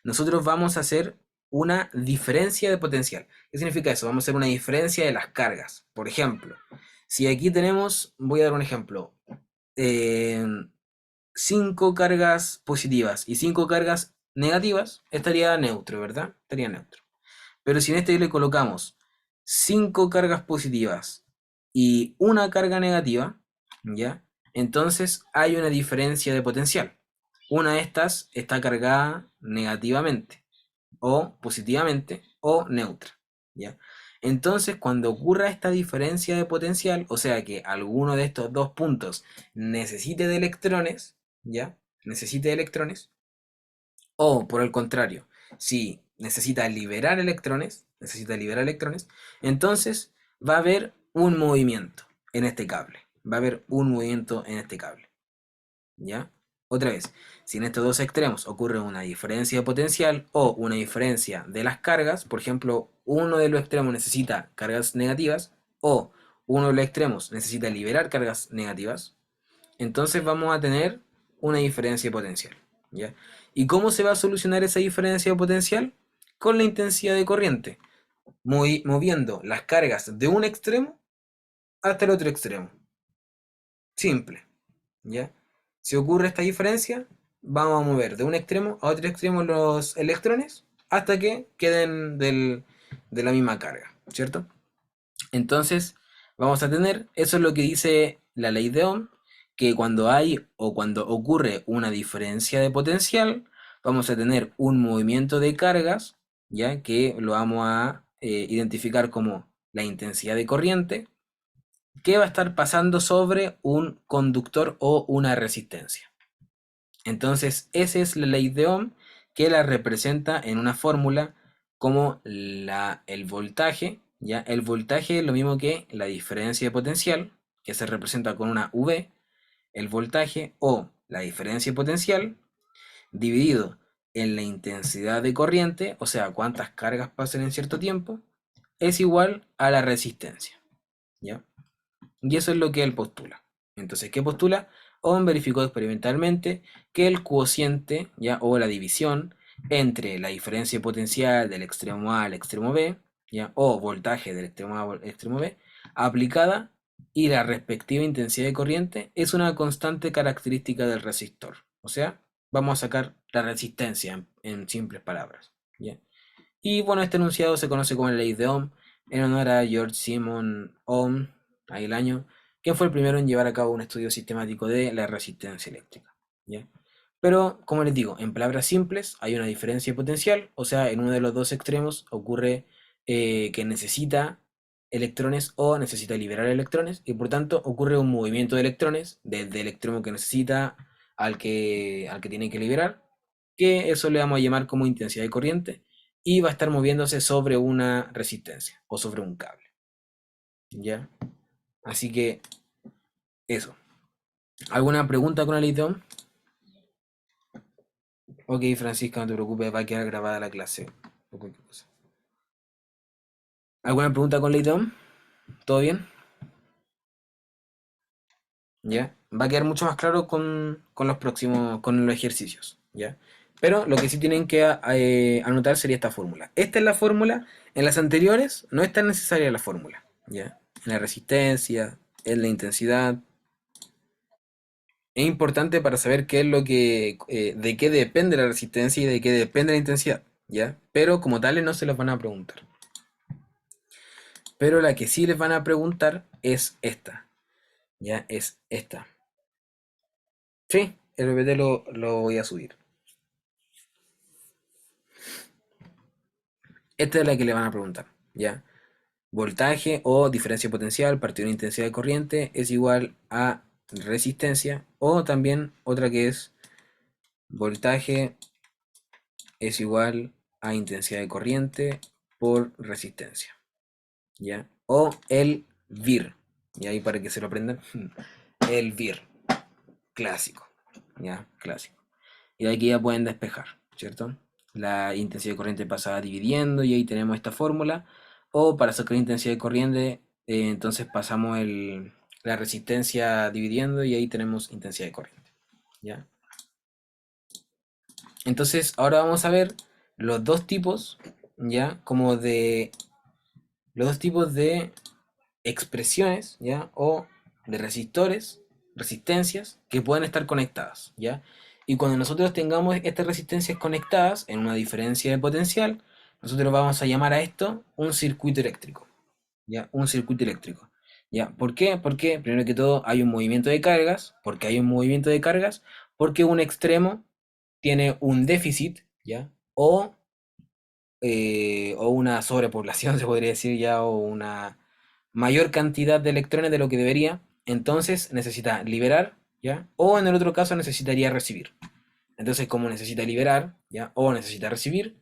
nosotros vamos a hacer una diferencia de potencial. ¿Qué significa eso? Vamos a hacer una diferencia de las cargas. Por ejemplo, si aquí tenemos, voy a dar un ejemplo, 5 cargas positivas y 5 cargas negativas, estaría neutro, ¿verdad? Estaría neutro. Pero si en este le colocamos 5 cargas positivas y una carga negativa, ¿ya? Entonces hay una diferencia de potencial. Una de estas está cargada negativamente, o positivamente, o neutra, ¿ya? Entonces, cuando ocurra esta diferencia de potencial, o sea que alguno de estos dos puntos necesite de electrones, ¿ya? Necesite de electrones, o por el contrario, si necesita liberar electrones, entonces va a haber un movimiento en este cable. Va a haber un movimiento en este cable, ¿ya? Otra vez, si en estos dos extremos ocurre una diferencia de potencial o una diferencia de las cargas, por ejemplo, uno de los extremos necesita cargas negativas o uno de los extremos necesita liberar cargas negativas, entonces vamos a tener una diferencia de potencial, ¿ya? ¿Y cómo se va a solucionar esa diferencia de potencial? Con la intensidad de corriente, moviendo las cargas de un extremo hasta el otro extremo. Simple, ¿ya? Si ocurre esta diferencia, vamos a mover de un extremo a otro extremo los electrones hasta que queden de la misma carga, ¿cierto? Entonces, vamos a tener, eso es lo que dice la ley de Ohm, que cuando hay o cuando ocurre una diferencia de potencial, vamos a tener un movimiento de cargas, ya que lo vamos a identificar como la intensidad de corriente, que va a estar pasando sobre un conductor o una resistencia. Entonces, esa es la ley de Ohm, que la representa en una fórmula como el voltaje, ¿ya? El voltaje es lo mismo que la diferencia de potencial, que se representa con una V, el voltaje o la diferencia de potencial, dividido en la intensidad de corriente, o sea, cuántas cargas pasan en cierto tiempo, es igual a la resistencia, ¿ya? Y eso es lo que él postula. Entonces, ¿qué postula? Ohm verificó experimentalmente que el cociente, ¿ya? O la división entre la diferencia potencial del extremo A al extremo B, ¿ya? O voltaje del extremo A al extremo B, aplicada y la respectiva intensidad de corriente es una constante característica del resistor. O sea, vamos a sacar la resistencia en simples palabras, ¿ya? Y bueno, este enunciado se conoce como la ley de Ohm, en honor a George Simon Ohm, ahí el año, quien fue el primero en llevar a cabo un estudio sistemático de la resistencia eléctrica, ¿ya? Pero, como les digo, en palabras simples, hay una diferencia de potencial, o sea, en uno de los dos extremos ocurre que necesita electrones o necesita liberar electrones, y por tanto ocurre un movimiento de electrones desde el extremo que necesita al que tiene que liberar, que eso le vamos a llamar como intensidad de corriente, y va a estar moviéndose sobre una resistencia o sobre un cable. ¿Ya? Así que eso. ¿Alguna pregunta con el ley de Ohm? Ok, Francisca, no te preocupes, va a quedar grabada la clase. O cualquier cosa. ¿Alguna pregunta con ley de Ohm? ¿Todo bien? ¿Ya? Va a quedar mucho más claro con los próximos, con los ejercicios, ¿ya? Pero lo que sí tienen que anotar sería esta fórmula. Esta es la fórmula. En las anteriores no es tan necesaria la fórmula, ¿ya? En la resistencia, en la intensidad. Es importante para saber qué es lo que, de qué depende la resistencia y de qué depende la intensidad, ¿ya? Pero como tales no se los van a preguntar. Pero la que sí les van a preguntar es esta, ¿ya? Es esta. Sí, el PPT lo voy a subir. Esta es la que le van a preguntar, ¿ya? Voltaje o diferencia potencial partido de intensidad de corriente es igual a resistencia, o también otra que es voltaje es igual a intensidad de corriente por resistencia, ¿ya? O el VIR, y ahí para que se lo aprendan, el VIR, clásico, ¿ya? Clásico. Y de aquí ya pueden despejar, ¿cierto? La intensidad de corriente pasa dividiendo y ahí tenemos esta fórmula. O para sacar intensidad de corriente, entonces pasamos la resistencia dividiendo y ahí tenemos intensidad de corriente, ¿ya? Entonces ahora vamos a ver los dos tipos, ¿ya? Como de los dos tipos de expresiones, ¿ya? O de resistores, resistencias que pueden estar conectadas, ¿ya? Y cuando nosotros tengamos estas resistencias conectadas en una diferencia de potencial, nosotros vamos a llamar a esto un circuito eléctrico, ¿ya? Un circuito eléctrico, ¿ya? ¿Por qué? Porque primero que todo hay un movimiento de cargas, porque hay un movimiento de cargas, porque un extremo tiene un déficit, ¿ya? O una sobrepoblación, se podría decir ya, o una mayor cantidad de electrones de lo que debería, entonces necesita liberar, ¿ya? O en el otro caso necesitaría recibir. Entonces, como necesita liberar, ¿ya? O necesita recibir,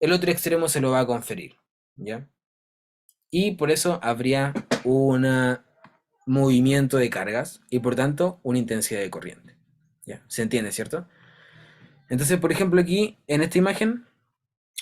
el otro extremo se lo va a conferir, ¿ya? Y por eso habría un movimiento de cargas y por tanto una intensidad de corriente, ¿ya? ¿Se entiende, cierto? Entonces, por ejemplo, aquí en esta imagen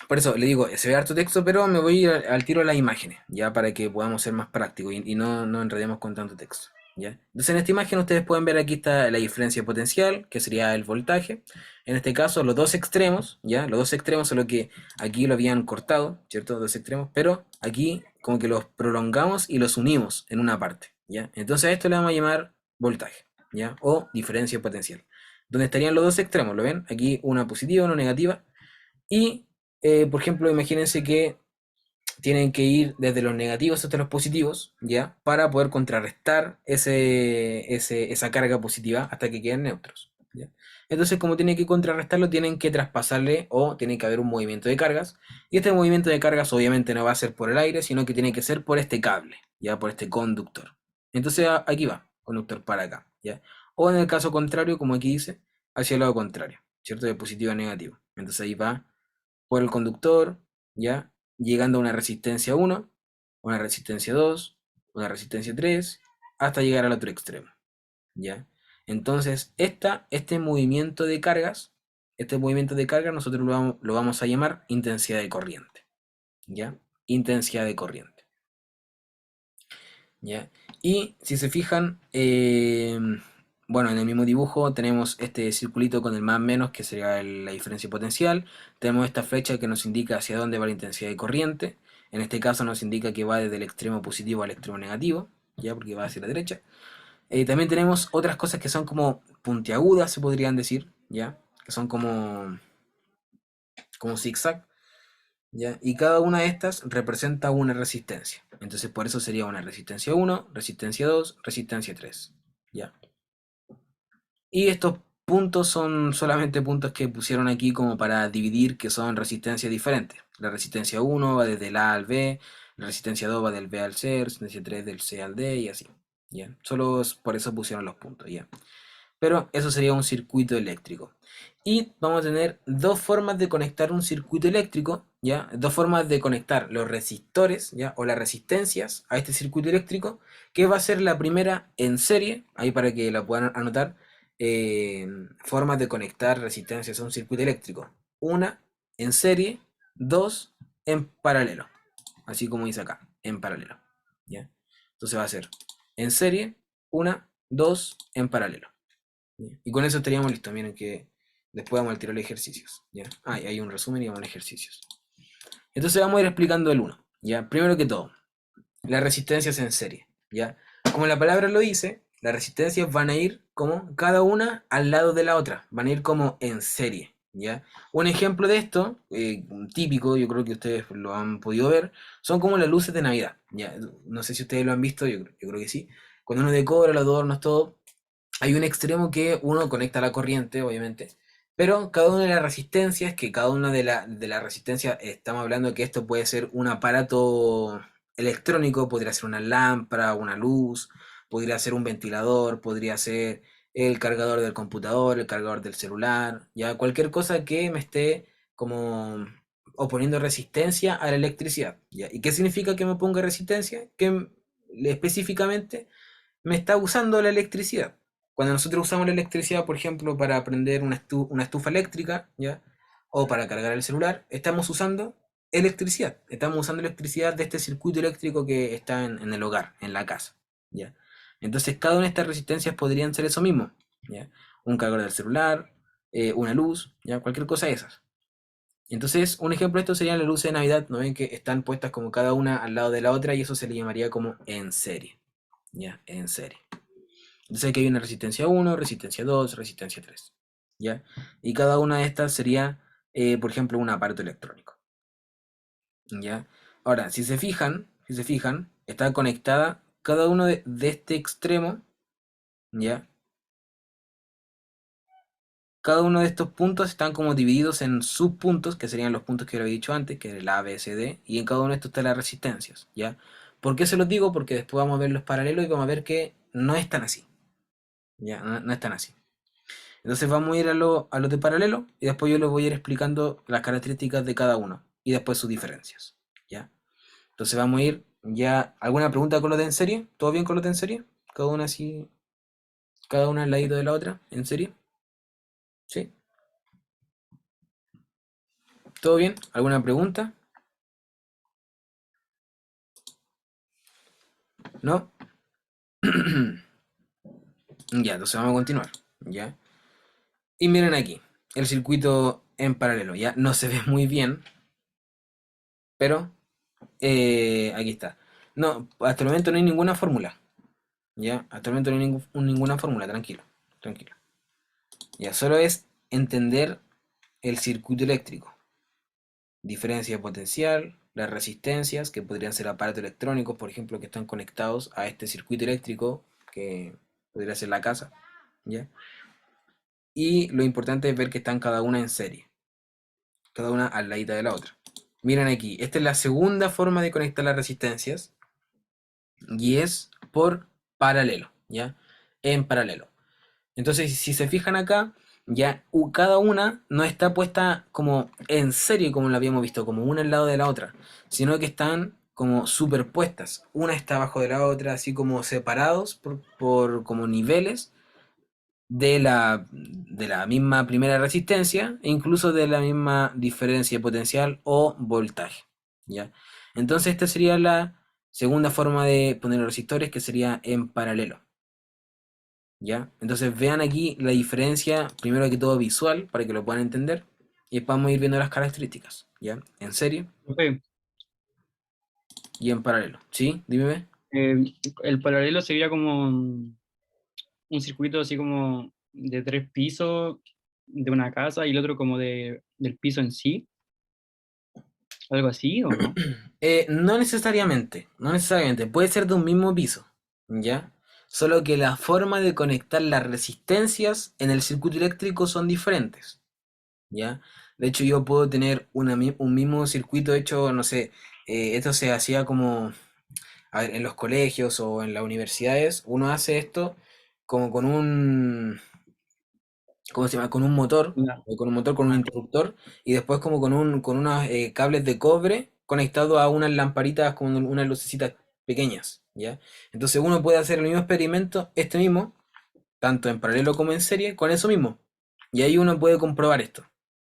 por eso le digo, se ve harto texto, pero me voy al tiro a las imágenes, ya para que podamos ser más prácticos y no enredemos con tanto texto, ¿ya? Entonces en esta imagen ustedes pueden ver aquí está la diferencia potencial, que sería el voltaje. En este caso los dos extremos, ¿ya? Los dos extremos son lo que aquí lo habían cortado, ¿cierto? Dos extremos, pero aquí como que los prolongamos y los unimos en una parte, ¿ya? Entonces a esto le vamos a llamar voltaje, ¿ya? O diferencia potencial. Donde estarían los dos extremos, ¿lo ven? Aquí una positiva, una negativa. Y, por ejemplo, imagínense que tienen que ir desde los negativos hasta los positivos, ¿ya? Para poder contrarrestar esa carga positiva hasta que queden neutros, ¿ya? Entonces, como tienen que contrarrestarlo, tienen que traspasarle o tiene que haber un movimiento de cargas. Y este movimiento de cargas obviamente no va a ser por el aire, sino que tiene que ser por este cable, ¿ya? Por este conductor. Entonces, aquí va, conductor para acá, ¿ya? O en el caso contrario, como aquí dice, hacia el lado contrario, ¿cierto? De positivo a negativo. Entonces ahí va por el conductor, ¿ya? Llegando a una resistencia 1, una resistencia 2, una resistencia 3, hasta llegar al otro extremo, ¿ya? Entonces, este movimiento de cargas, nosotros lo vamos a llamar intensidad de corriente, ¿ya? Intensidad de corriente, ¿ya? Y si se fijan, bueno, en el mismo dibujo tenemos este circulito con el más menos, que sería la diferencia potencial. Tenemos esta flecha que nos indica hacia dónde va la intensidad de corriente. En este caso nos indica que va desde el extremo positivo al extremo negativo, ya porque va hacia la derecha. También tenemos otras cosas que son como puntiagudas, se podrían decir, ya, que son como zigzag, ¿ya? Y cada una de estas representa una resistencia. Entonces por eso sería una resistencia 1, resistencia 2, resistencia 3, ¿ya? Y estos puntos son solamente puntos que pusieron aquí como para dividir que son resistencias diferentes. La resistencia 1 va desde el A al B, la resistencia 2 va del B al C, la resistencia 3 del C al D y así, ¿ya? Solo por eso pusieron los puntos, ¿ya? pero eso sería un circuito eléctrico. Y vamos a tener dos formas de conectar un circuito eléctrico, ¿ya? Dos formas de conectar los resistores, ¿ya? O las resistencias a este circuito eléctrico, que va a ser la primera en serie, ahí para que la puedan anotar, formas de conectar resistencias a un circuito eléctrico. Una en serie, dos en paralelo, así como dice acá, en paralelo, ¿ya? Entonces va a ser en serie, una, dos en paralelo. ¿Ya? Y con eso estaríamos listos. Miren que después vamos al tiro los ejercicios. ¿Ya? Hay un resumen y vamos a los ejercicios. Entonces vamos a ir explicando el uno. ¿Ya? Primero que todo, las resistencias en serie. ¿Ya? Como la palabra lo dice, las resistencias van a ir como cada una al lado de la otra. Van a ir como en serie. ¿Ya? Un ejemplo de esto, típico, yo creo que ustedes lo han podido ver, son como las luces de Navidad. ¿Ya? No sé si ustedes lo han visto, yo creo que sí. Cuando uno decora los adornos, todo, hay un extremo que uno conecta a la corriente, obviamente, pero cada una de las resistencias, que cada una de las resistencias, estamos hablando que esto puede ser un aparato electrónico, podría ser una lámpara, una luz, podría ser un ventilador, podría ser el cargador del computador, el cargador del celular, ya cualquier cosa que me esté como oponiendo resistencia a la electricidad. ¿Ya? ¿Y qué significa que me ponga resistencia? Que específicamente me está usando la electricidad. Cuando nosotros usamos la electricidad, por ejemplo, para prender una estufa eléctrica, ¿ya? O para cargar el celular, estamos usando electricidad. Estamos usando electricidad de este circuito eléctrico que está en el hogar, en la casa, ¿ya? Entonces, cada una de estas resistencias podrían ser eso mismo, ¿ya? Un cargador del celular, una luz, ¿ya? Cualquier cosa de esas. Entonces, un ejemplo de esto serían las luces de Navidad, ¿no ven que están puestas como cada una al lado de la otra y eso se le llamaría como en serie, ¿ya? En serie. Entonces aquí hay una resistencia 1, resistencia 2, resistencia 3, ¿ya? Y cada una de estas sería, por ejemplo, un aparato electrónico, ¿ya? Ahora, si se fijan, está conectada cada uno de este extremo, ¿ya? Cada uno de estos puntos están como divididos en subpuntos, que serían los puntos que lo había dicho antes, que es el A, B, C, D, y en cada uno de estos están las resistencias, ¿ya? ¿Por qué se los digo? Porque después vamos a ver los paralelos y vamos a ver que no es tan así, ¿ya? No es tan así. Entonces vamos a ir a lo de paralelo y después yo les voy a ir explicando las características de cada uno y después sus diferencias, ¿ya? Entonces vamos a ir ya. ¿Alguna pregunta con lo de en serie? ¿Todo bien con lo de en serie? Cada una así, cada una al ladito de la otra, en serie. ¿Sí? ¿Todo bien? ¿Alguna pregunta? ¿No? Ya, entonces vamos a continuar, ¿ya? Y miren aquí, el circuito en paralelo, ya no se ve muy bien, pero aquí está. No, hasta el momento no hay ninguna fórmula. Ya, hasta el momento no hay ninguna fórmula, tranquilo, tranquilo. Ya, solo es entender el circuito eléctrico. Diferencia de potencial, las resistencias, que podrían ser aparatos electrónicos, por ejemplo, que están conectados a este circuito eléctrico, que podría ser la casa, ¿ya? Y lo importante es ver que están cada una en serie, cada una al ladito de la otra. Miren aquí, esta es la segunda forma de conectar las resistencias, y es por paralelo, ¿ya? En paralelo. Entonces, si se fijan acá, ya cada una no está puesta como en serie como la habíamos visto, como una al lado de la otra, sino que están como superpuestas. Una está abajo de la otra, así como separados por como niveles de la misma primera resistencia e incluso de la misma diferencia de potencial o voltaje, ¿ya? Entonces, esta sería la segunda forma de poner los resistores, que sería en paralelo. ¿Ya? Entonces vean aquí la diferencia, primero que todo visual, para que lo puedan entender, y después vamos a ir viendo las características, ¿ya? En serie Profe, y en paralelo, ¿sí? Dime. eh, el paralelo sería como un circuito así como de 3 pisos de una casa y el otro como del piso en sí, algo así, ¿o no? No necesariamente, no necesariamente, puede ser de un mismo piso, ¿ya? Solo que la forma de conectar las resistencias en el circuito eléctrico son diferentes, ¿ya? De hecho, yo puedo tener un mismo circuito hecho, no sé, esto se hacía como, a ver, en los colegios o en las universidades, uno hace esto como con ¿cómo se llama? Con un motor, Ya. con un motor, con un interruptor, y después como con unos cables de cobre conectados a unas lamparitas con unas lucecitas pequeñas, ¿ya? Entonces uno puede hacer el mismo experimento, este mismo, tanto en paralelo como en serie, con eso mismo. Y ahí uno puede comprobar esto,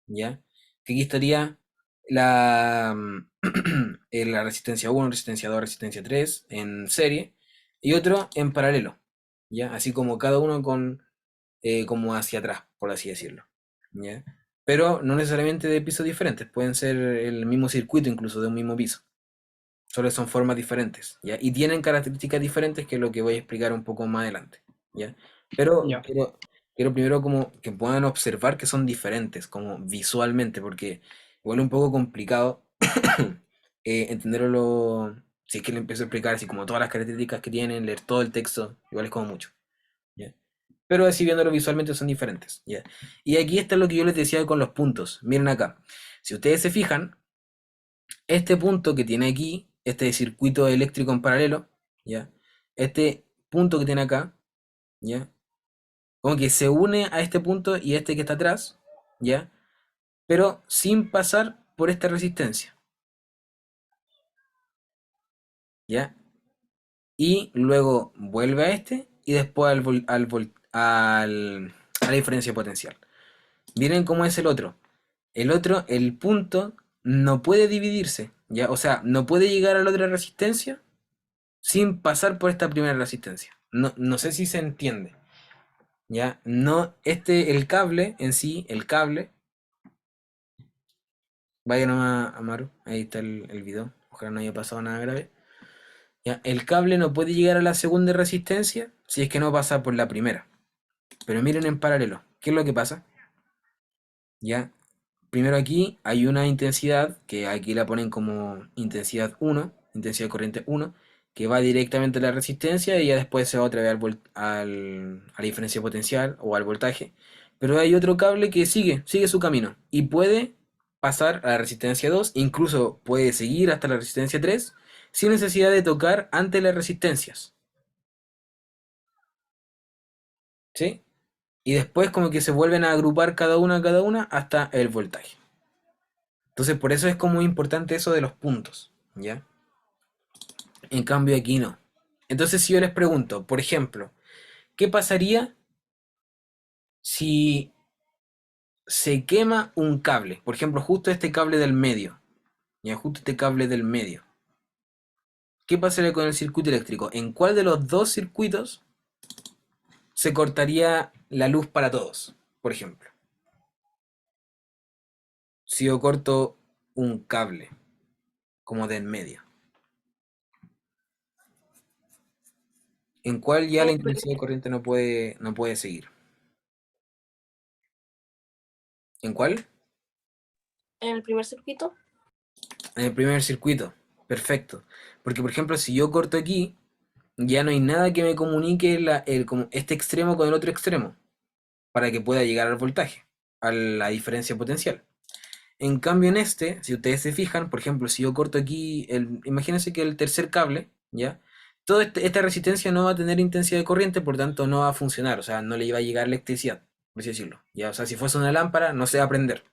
¿ya? Que aquí estaría la, la resistencia 1, resistencia 2, resistencia 3 en serie, y otro en paralelo, ¿ya? Así como cada uno con como hacia atrás, por así decirlo. ¿Ya? Pero no necesariamente de pisos diferentes, pueden ser el mismo circuito incluso de un mismo piso. Solo son formas diferentes, ¿ya? Y tienen características diferentes que es lo que voy a explicar un poco más adelante, ¿ya? Pero Ya. quiero primero como que puedan observar que son diferentes, como visualmente, porque igual es un poco complicado entenderlo, si es que le empiezo a explicar así como todas las características que tienen, leer todo el texto, igual es como mucho, ¿ya? Pero así viéndolo visualmente son diferentes, ¿ya? Y aquí está lo que yo les decía con los puntos. Miren acá. Si ustedes se fijan, este punto que tiene aquí, este circuito eléctrico en paralelo, ¿ya? Este punto que tiene acá, ¿ya? Como que se une a este punto y este que está atrás, ¿ya? Pero sin pasar por esta resistencia, ¿ya? Y luego vuelve a este y después a la diferencia potencial. Miren cómo es el otro. El otro, el punto, no puede dividirse, ¿ya? O sea, no puede llegar a la otra resistencia sin pasar por esta primera resistencia. No, no sé si se entiende, ¿ya? No, el cable en sí, el cable, vaya nomás, Amaru, ahí está el video, ojalá no haya pasado nada grave. ¿Ya? El cable no puede llegar a la segunda resistencia si es que no pasa por la primera. Pero miren en paralelo, ¿qué es lo que pasa? ¿Ya? Primero aquí hay una intensidad, que aquí la ponen como intensidad 1, intensidad de corriente 1, que va directamente a la resistencia y ya después se va otra vez a la diferencia potencial o al voltaje. Pero hay otro cable que sigue su camino y puede pasar a la resistencia 2, incluso puede seguir hasta la resistencia 3, sin necesidad de tocar ante las resistencias. ¿Sí? Y después como que se vuelven a agrupar cada una hasta el voltaje. Entonces, por eso es como importante eso de los puntos, ¿ya? En cambio aquí no. Entonces, si yo les pregunto, por ejemplo, ¿qué pasaría si se quema un cable? Por ejemplo, justo este cable del medio, ¿ya? Justo este cable del medio. ¿Qué pasaría con el circuito eléctrico? ¿En cuál de los dos circuitos se cortaría la luz para todos? Por ejemplo, si yo corto un cable, como de en medio, ¿en cuál ya la En el, pri- intensidad de corriente no puede seguir? ¿En cuál? en el primer circuito, En el primer circuito. Perfecto. Porque, por ejemplo, si yo corto aquí, ya no hay nada que me comunique como este extremo con el otro extremo para que pueda llegar al voltaje, a la diferencia potencial. En cambio, en este, si ustedes se fijan, por ejemplo, si yo corto aquí, imagínense que el tercer cable, ¿ya? Toda esta resistencia no va a tener intensidad de corriente, por tanto no va a funcionar, o sea, no le iba a llegar electricidad, por así decirlo, ¿ya? O sea, si fuese una lámpara, no se va a prender,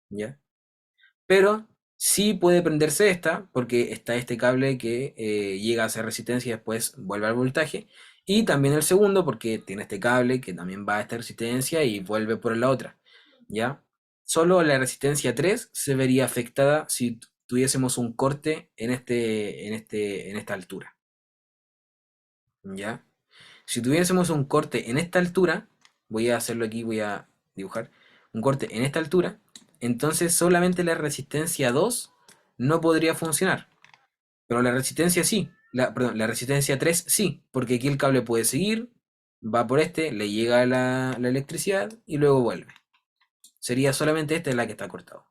¿ya? Pero sí puede prenderse esta, porque está este cable que llega a hacer resistencia y después vuelve al voltaje. Y también el segundo, porque tiene este cable que también va a esta resistencia y vuelve por la otra. ¿Ya? Solo la resistencia 3 se vería afectada si tuviésemos un corte en esta altura. ¿Ya? Si tuviésemos un corte en esta altura, voy a hacerlo aquí, voy a dibujar un corte en esta altura, entonces solamente la resistencia 2 no podría funcionar, pero la resistencia sí, perdón, la resistencia 3 sí, porque aquí el cable puede seguir, va por este, le llega la electricidad y luego vuelve. Sería solamente esta la que está cortado,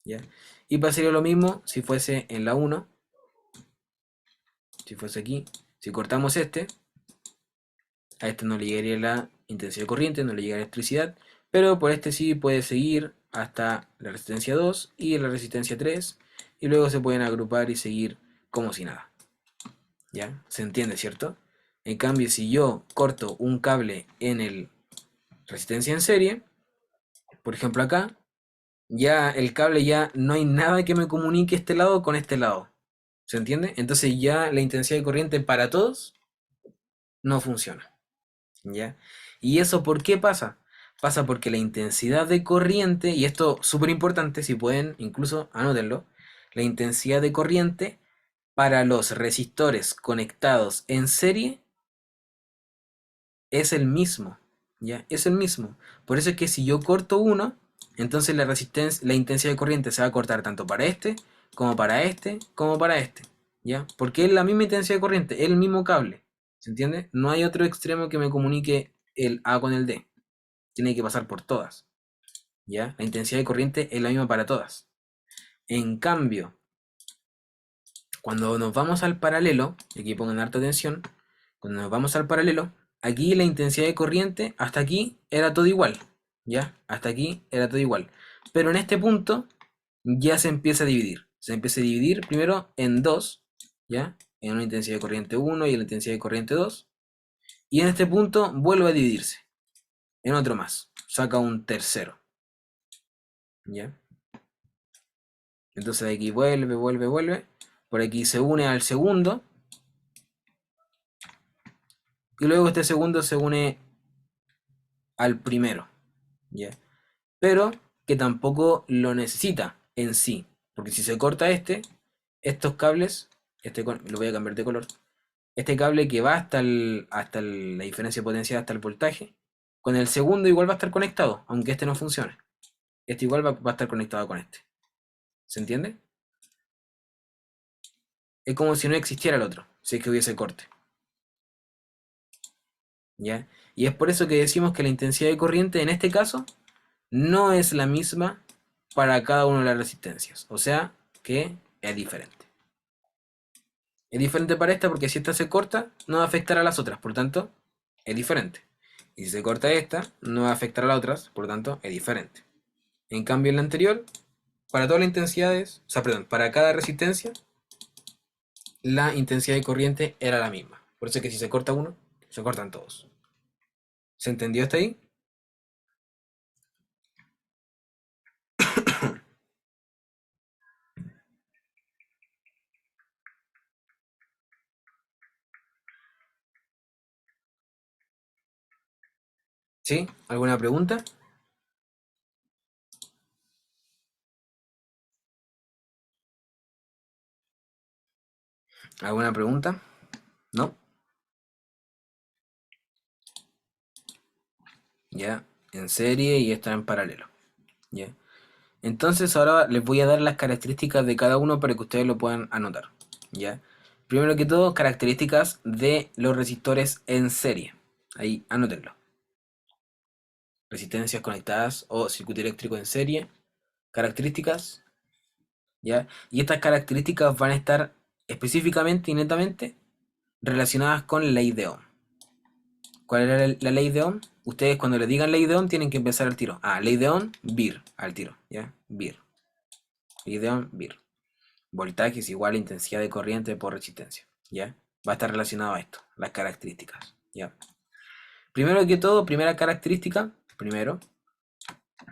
¿ya? Y pasaría lo mismo si fuese en la 1, si fuese aquí, si cortamos este, a este no le llegaría la intensidad de corriente, no le llega electricidad, pero por este sí puede seguir hasta la resistencia 2 y la resistencia 3, y luego se pueden agrupar y seguir como si nada. ¿Ya? ¿Se entiende, cierto? En cambio, si yo corto un cable en el resistencia en serie, por ejemplo acá, ya el cable ya no hay nada que me comunique este lado con este lado. ¿Se entiende? Entonces ya la intensidad de corriente para todos no funciona. ¿Ya? ¿Y eso por qué pasa? Pasa porque la intensidad de corriente, y esto súper importante, si pueden incluso anótenlo, la intensidad de corriente para los resistores conectados en serie es el mismo, ¿ya? Es el mismo. Por eso es que si yo corto uno, entonces la intensidad de corriente se va a cortar tanto para este, como para este, como para este, ¿ya? Porque es la misma intensidad de corriente, es el mismo cable, ¿se entiende? No hay otro extremo que me comunique el A con el D. Tiene que pasar por todas, ¿ya? La intensidad de corriente es la misma para todas. En cambio, cuando nos vamos al paralelo, y aquí pongan harta atención, cuando nos vamos al paralelo, aquí la intensidad de corriente, hasta aquí era todo igual, ¿ya? Hasta aquí era todo igual. Pero en este punto ya se empieza a dividir. Se empieza a dividir primero en dos, ¿ya? En una intensidad de corriente 1 y en la intensidad de corriente 2. Y en este punto vuelve a dividirse en otro más. Saca un tercero, ¿ya? Entonces de aquí vuelve. Por aquí se une al segundo. Y luego este segundo se une al primero, ¿ya? Pero que tampoco lo necesita en sí. Porque si se corta estos cables, lo voy a cambiar de color. Este cable que va la diferencia de potencia hasta el voltaje, con el segundo igual va a estar conectado, aunque este no funcione. Este igual va a estar conectado con este. ¿Se entiende? Es como si no existiera el otro, si es que hubiese corte. ¿Ya? Y es por eso que decimos que la intensidad de corriente en este caso no es la misma para cada una de las resistencias. O sea que es diferente. Es diferente para esta porque si esta se corta, no va a afectar a las otras, por tanto, es diferente. Y si se corta esta, no va a afectar a las otras, por tanto, es diferente. En cambio, en la anterior, para todas las intensidades, o sea, perdón, para cada resistencia, la intensidad de corriente era la misma. Por eso es que si se corta uno, se cortan todos. ¿Se entendió hasta ahí? ¿Sí? ¿Alguna pregunta? ¿Alguna pregunta? ¿No? Ya, en serie y esta en paralelo. Ya. Entonces ahora les voy a dar las características de cada uno para que ustedes lo puedan anotar. ¿Ya? Primero que todo, características de los resistores en serie. Ahí, anótenlo. Resistencias conectadas o circuito eléctrico en serie. Características. ¿Ya? Y estas características van a estar específicamente y netamente relacionadas con ley de Ohm. ¿Cuál era la ley de Ohm? Ustedes cuando le digan ley de Ohm tienen que empezar al tiro. Ley de Ohm, BIR, al tiro. ¿Ya? BIR. Ley de Ohm, BIR. Voltaje es igual a intensidad de corriente por resistencia, ¿ya? Va a estar relacionado a esto, las características, ¿ya? Primero que todo, primera característica,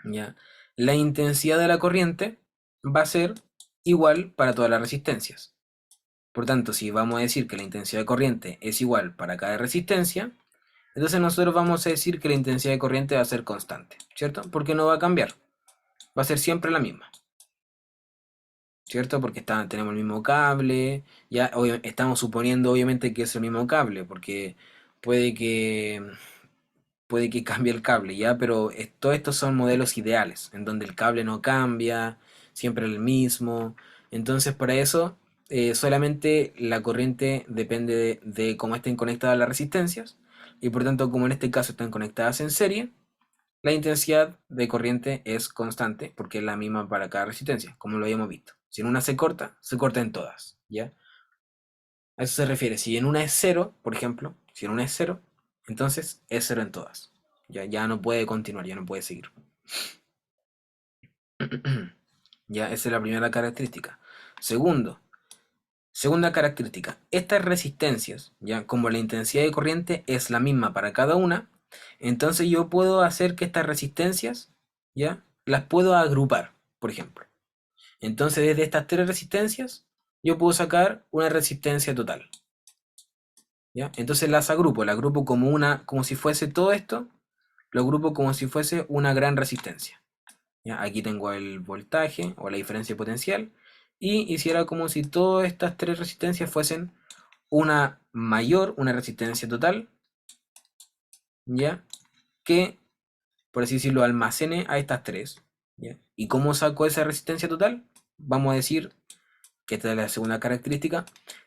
¿ya? La intensidad de la corriente va a ser igual para todas las resistencias. Por tanto, si vamos a decir que la intensidad de corriente es igual para cada resistencia, entonces nosotros vamos a decir que la intensidad de corriente va a ser constante, ¿cierto? Porque no va a cambiar, va a ser siempre la misma. ¿Cierto? Porque tenemos el mismo cable, ya estamos suponiendo obviamente que es el mismo cable, porque puede que, puede que cambie el cable, ¿ya? Pero todos estos son modelos ideales, en donde el cable no cambia, siempre el mismo. Entonces, para eso, solamente la corriente depende de cómo estén conectadas las resistencias, y por tanto, como en este caso están conectadas en serie, la intensidad de corriente es constante porque es la misma para cada resistencia, como lo habíamos visto. Si en una se corta en todas, ¿ya? A eso se refiere. Si en una es cero, por ejemplo, si en una es cero, entonces es cero en todas. Ya no puede continuar, ya no puede seguir. Ya, esa es la primera característica. Segunda característica. Estas resistencias, ya como la intensidad de corriente es la misma para cada una, entonces yo puedo hacer que estas resistencias ¿ya? Las puedo agrupar, por ejemplo. Entonces, desde estas tres resistencias, yo puedo sacar una resistencia total, ¿ya? Entonces las agrupo como como si fuese todo esto, lo agrupo como si fuese una gran resistencia, ¿ya? Aquí tengo el voltaje o la diferencia potencial y hiciera como si todas estas tres resistencias fuesen una resistencia total, ¿ya? Que, por así decirlo, almacene a estas tres, ¿ya? ¿Y cómo saco esa resistencia total? Vamos a decir que esta es la segunda característica,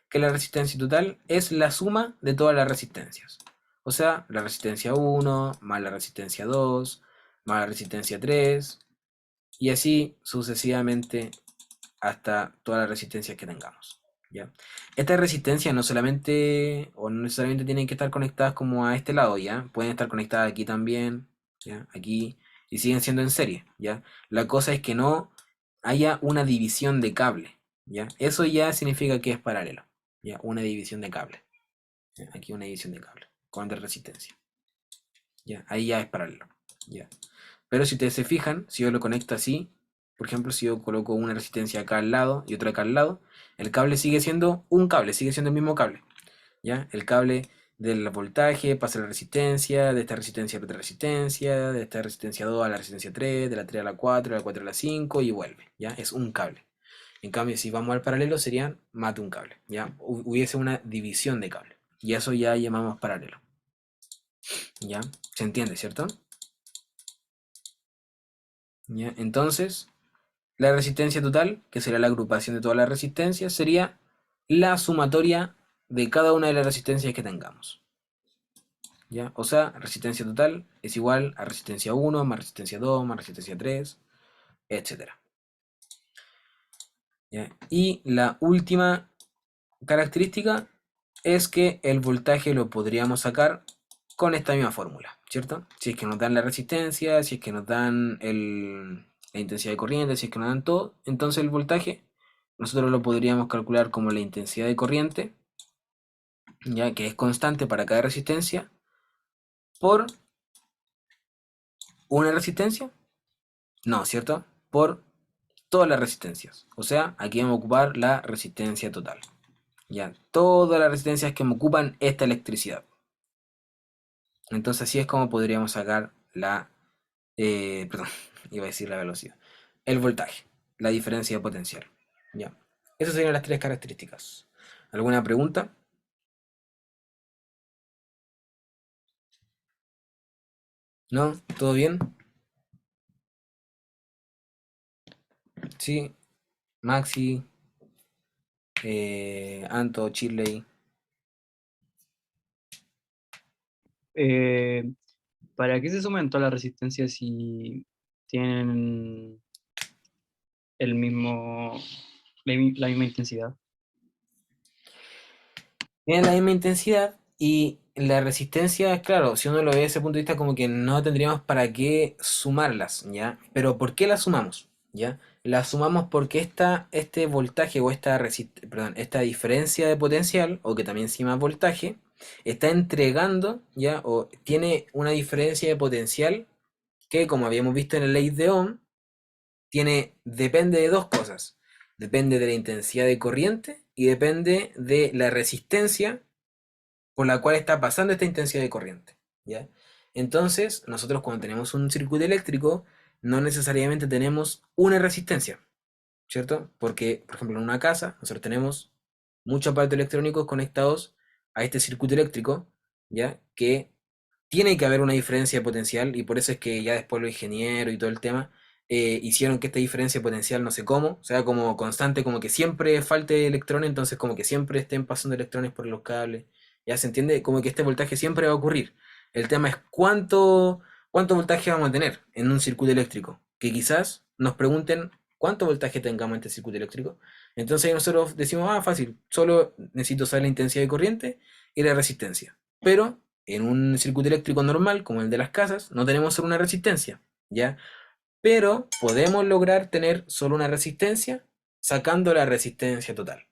que la resistencia total es la suma de todas las resistencias. O sea, la resistencia 1 más la resistencia 2 más la resistencia 3 y así sucesivamente hasta todas las resistencias que tengamos, ¿ya? Estas resistencias no solamente o no necesariamente tienen que estar conectadas como a este lado, ¿ya? Pueden estar conectadas aquí también, ¿ya? Aquí, y siguen siendo en serie, ¿ya? La cosa es que no haya una división de cable, ¿ya? Eso ya significa que es paralelo, ¿ya? Una división de cable, ¿ya? Aquí una división de cable con de resistencia, ¿ya? Ahí ya es paralelo, ¿ya? Pero si ustedes se fijan, si yo lo conecto así, por ejemplo, si yo coloco una resistencia acá al lado y otra acá al lado, el cable sigue siendo un cable, sigue siendo el mismo cable, ¿ya? El cable del voltaje pasa a la resistencia, de esta resistencia a otra resistencia, de esta resistencia 2 a la resistencia 3, de la 3 a la 4, de la 4 a la 5 y vuelve, ¿ya? Es un cable. En cambio, si vamos al paralelo serían más de un cable, ¿ya? Hubiese una división de cable y eso ya llamamos paralelo, ¿ya? ¿Se entiende, cierto? ¿Ya? Entonces, la resistencia total, que será la agrupación de todas las resistencias, sería la sumatoria de cada una de las resistencias que tengamos, ¿ya? O sea, resistencia total es igual a resistencia 1 más resistencia 2 más resistencia 3, etcétera, ¿ya? Y la última característica es que el voltaje lo podríamos sacar con esta misma fórmula, ¿cierto? Si es que nos dan la resistencia, si es que nos dan la intensidad de corriente, si es que nos dan todo, entonces el voltaje nosotros lo podríamos calcular como la intensidad de corriente, ya que es constante para cada resistencia, por una resistencia, no, ¿cierto? Por todas las resistencias. O sea, aquí vamos a ocupar la resistencia total. Ya, todas las resistencias que me ocupan esta electricidad. Entonces así es como podríamos sacar perdón, iba a decir la velocidad, el voltaje, la diferencia potencial. Ya, esas serían las tres características. ¿Alguna pregunta? ¿No? ¿Todo bien? Sí, Maxi, Anto, Chirley. ¿Para qué se suman todas las resistencias si tienen el mismo, la misma intensidad? Tienen la misma intensidad y la resistencia, claro, si uno lo ve desde ese punto de vista, como que no tendríamos para qué sumarlas, ¿ya? Pero ¿por qué las sumamos? ¿Ya? Las sumamos porque este voltaje o esta diferencia de potencial, o que también se llama voltaje, está entregando, ¿ya? O tiene una diferencia de potencial que, como habíamos visto en la ley de Ohm, depende de dos cosas. Depende de la intensidad de corriente y depende de la resistencia por la cual está pasando esta intensidad de corriente, ¿ya? Entonces, nosotros cuando tenemos un circuito eléctrico, no necesariamente tenemos una resistencia, ¿cierto? Porque, por ejemplo, en una casa, nosotros tenemos muchos aparatos electrónicos conectados a este circuito eléctrico, ¿ya? Que tiene que haber una diferencia de potencial y por eso es que ya después los ingenieros y todo el tema hicieron que esta diferencia de potencial no sé cómo, o sea, como constante, como que siempre falte electrones, entonces como que siempre estén pasando electrones por los cables, ya se entiende, como que este voltaje siempre va a ocurrir. El tema es cuánto voltaje vamos a tener en un circuito eléctrico, que quizás nos pregunten cuánto voltaje tengamos en este circuito eléctrico. Entonces ahí nosotros decimos, fácil, solo necesito saber la intensidad de corriente y la resistencia. Pero en un circuito eléctrico normal, como el de las casas, no tenemos solo una resistencia, ¿ya? Pero podemos lograr tener solo una resistencia sacando la resistencia total.